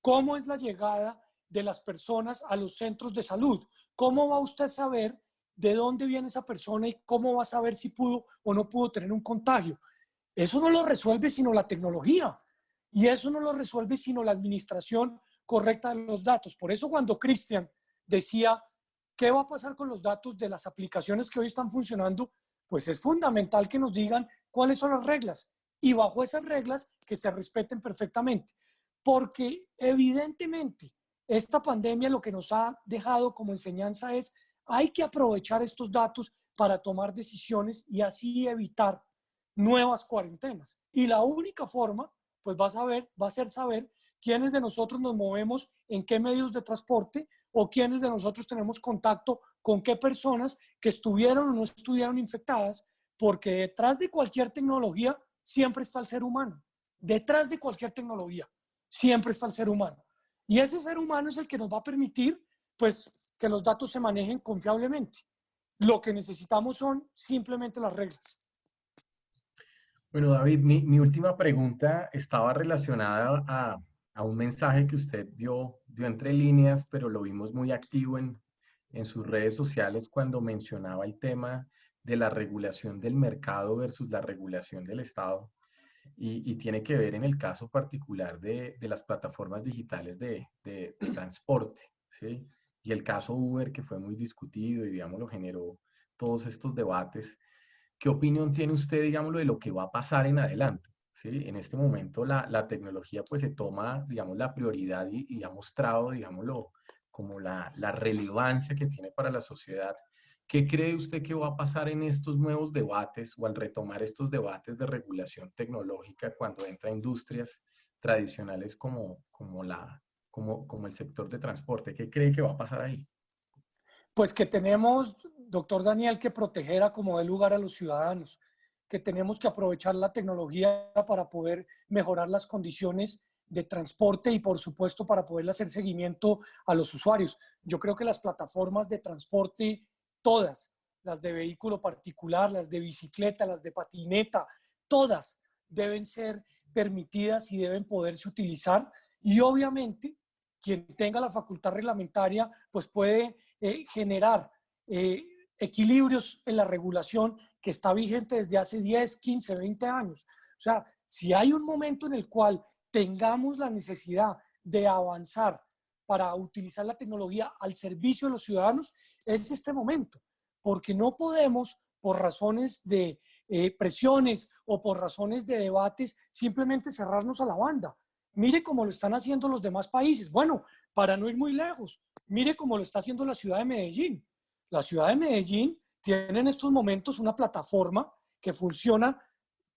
¿cómo es la llegada de las personas a los centros de salud? ¿Cómo va usted a saber de dónde viene esa persona y cómo va a saber si pudo o no pudo tener un contagio? Eso no lo resuelve sino la tecnología, y eso no lo resuelve sino la administración correcta de los datos. Por eso cuando Cristian decía, ¿qué va a pasar con los datos de las aplicaciones que hoy están funcionando? Pues es fundamental que nos digan cuáles son las reglas, y bajo esas reglas que se respeten perfectamente. Porque evidentemente esta pandemia lo que nos ha dejado como enseñanza es, hay que aprovechar estos datos para tomar decisiones y así evitar nuevas cuarentenas. Y la única forma, pues va a ser saber quiénes de nosotros nos movemos en qué medios de transporte, o quiénes de nosotros tenemos contacto con qué personas que estuvieron o no estuvieron infectadas, porque detrás de cualquier tecnología siempre está el ser humano. Detrás de cualquier tecnología siempre está el ser humano. Y ese ser humano es el que nos va a permitir, pues, que los datos se manejen confiablemente. Lo que necesitamos son simplemente las reglas. Bueno, David, mi última pregunta estaba relacionada a un mensaje que usted dio entre líneas, pero lo vimos muy activo en sus redes sociales cuando mencionaba el tema de la regulación del mercado versus la regulación del Estado. Y tiene que ver en el caso particular de las plataformas digitales de transporte, ¿sí? Y el caso Uber, que fue muy discutido y, digamos, lo generó todos estos debates. ¿Qué opinión tiene usted, digámoslo, de lo que va a pasar en adelante? ¿Sí? En este momento la tecnología pues se toma, digamos, la prioridad y ha mostrado, digámoslo, como la relevancia que tiene para la sociedad. ¿Qué cree usted que va a pasar en estos nuevos debates o al retomar estos debates de regulación tecnológica cuando entra industrias tradicionales como el sector de transporte? ¿Qué cree que va a pasar ahí? Pues que tenemos, doctor Daniel, que proteger a como dé lugar a los ciudadanos, que tenemos que aprovechar la tecnología para poder mejorar las condiciones de transporte y, por supuesto, para poder hacer seguimiento a los usuarios. Yo creo que las plataformas de transporte, todas, las de vehículo particular, las de bicicleta, las de patineta, todas deben ser permitidas y deben poderse utilizar. Y obviamente, quien tenga la facultad reglamentaria, pues puede generar equilibrios en la regulación que está vigente desde hace 10, 15, 20 años. O sea, si hay un momento en el cual tengamos la necesidad de avanzar para utilizar la tecnología al servicio de los ciudadanos, es este momento, porque no podemos, por razones de presiones o por razones de debates, simplemente cerrarnos a la banda. Mire cómo lo están haciendo los demás países. Bueno, para no ir muy lejos, mire cómo lo está haciendo la ciudad de Medellín. La ciudad de Medellín tiene en estos momentos una plataforma que funciona,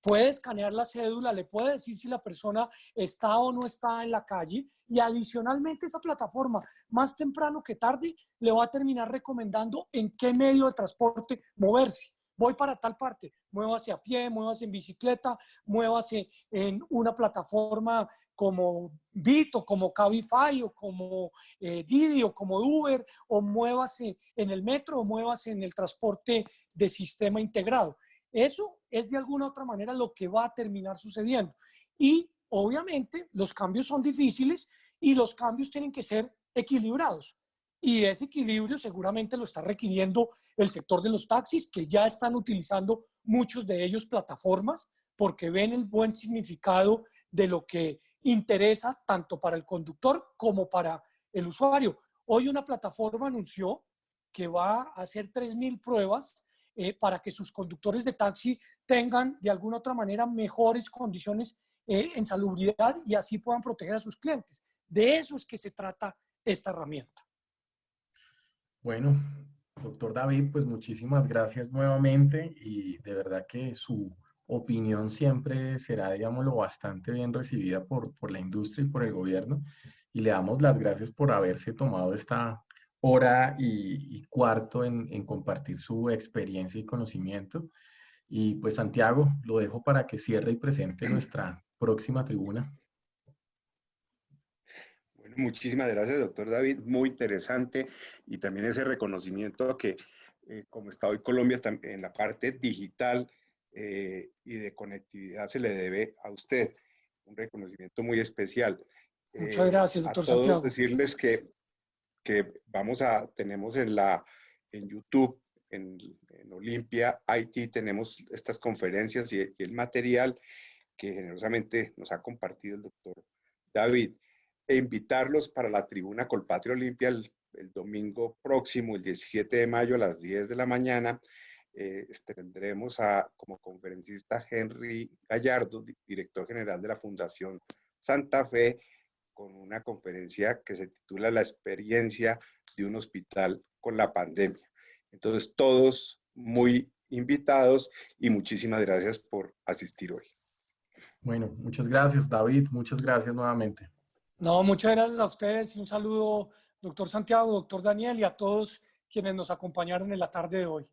puede escanear la cédula, le puede decir si la persona está o no está en la calle, y adicionalmente esa plataforma, más temprano que tarde, le va a terminar recomendando en qué medio de transporte moverse. Voy para tal parte, muévase a pie, muévase en bicicleta, muévase en una plataforma como Bit o como Cabify o como Didi o como Uber, o muévase en el metro o muévase en el transporte de sistema integrado. Eso es de alguna u otra manera lo que va a terminar sucediendo. Y obviamente los cambios son difíciles y los cambios tienen que ser equilibrados. Y ese equilibrio seguramente lo está requiriendo el sector de los taxis, que ya están utilizando muchos de ellos plataformas porque ven el buen significado de lo que interesa tanto para el conductor como para el usuario. Hoy una plataforma anunció que va a hacer 3.000 pruebas para que sus conductores de taxi tengan de alguna otra manera mejores condiciones en salubridad y así puedan proteger a sus clientes. De eso es que se trata esta herramienta. Bueno, doctor David, pues muchísimas gracias nuevamente y de verdad que su opinión siempre será, digámoslo, bastante bien recibida por la industria y por el gobierno, y le damos las gracias por haberse tomado esta hora y cuarto en compartir su experiencia y conocimiento. Y pues Santiago, lo dejo para que cierre y presente nuestra próxima tribuna. Muchísimas gracias, doctor David. Muy interesante, y también ese reconocimiento que como está hoy Colombia en la parte digital y de conectividad se le debe a usted. Un reconocimiento muy especial. Muchas gracias, A doctor todos Santiago. decirles que tenemos en YouTube, en Olimpia IT, tenemos estas conferencias y el material que generosamente nos ha compartido el doctor David, e invitarlos para la tribuna Colpatria Olimpia el domingo próximo, el 17 de mayo a las 10 de la mañana. Tendremos como conferencista Henry Gallardo, director general de la Fundación Santa Fe, con una conferencia que se titula La experiencia de un hospital con la pandemia. Entonces, todos muy invitados y muchísimas gracias por asistir hoy. Bueno, muchas gracias, David. Muchas gracias nuevamente. No, muchas gracias a ustedes y un saludo, doctor Santiago, doctor Daniel y a todos quienes nos acompañaron en la tarde de hoy.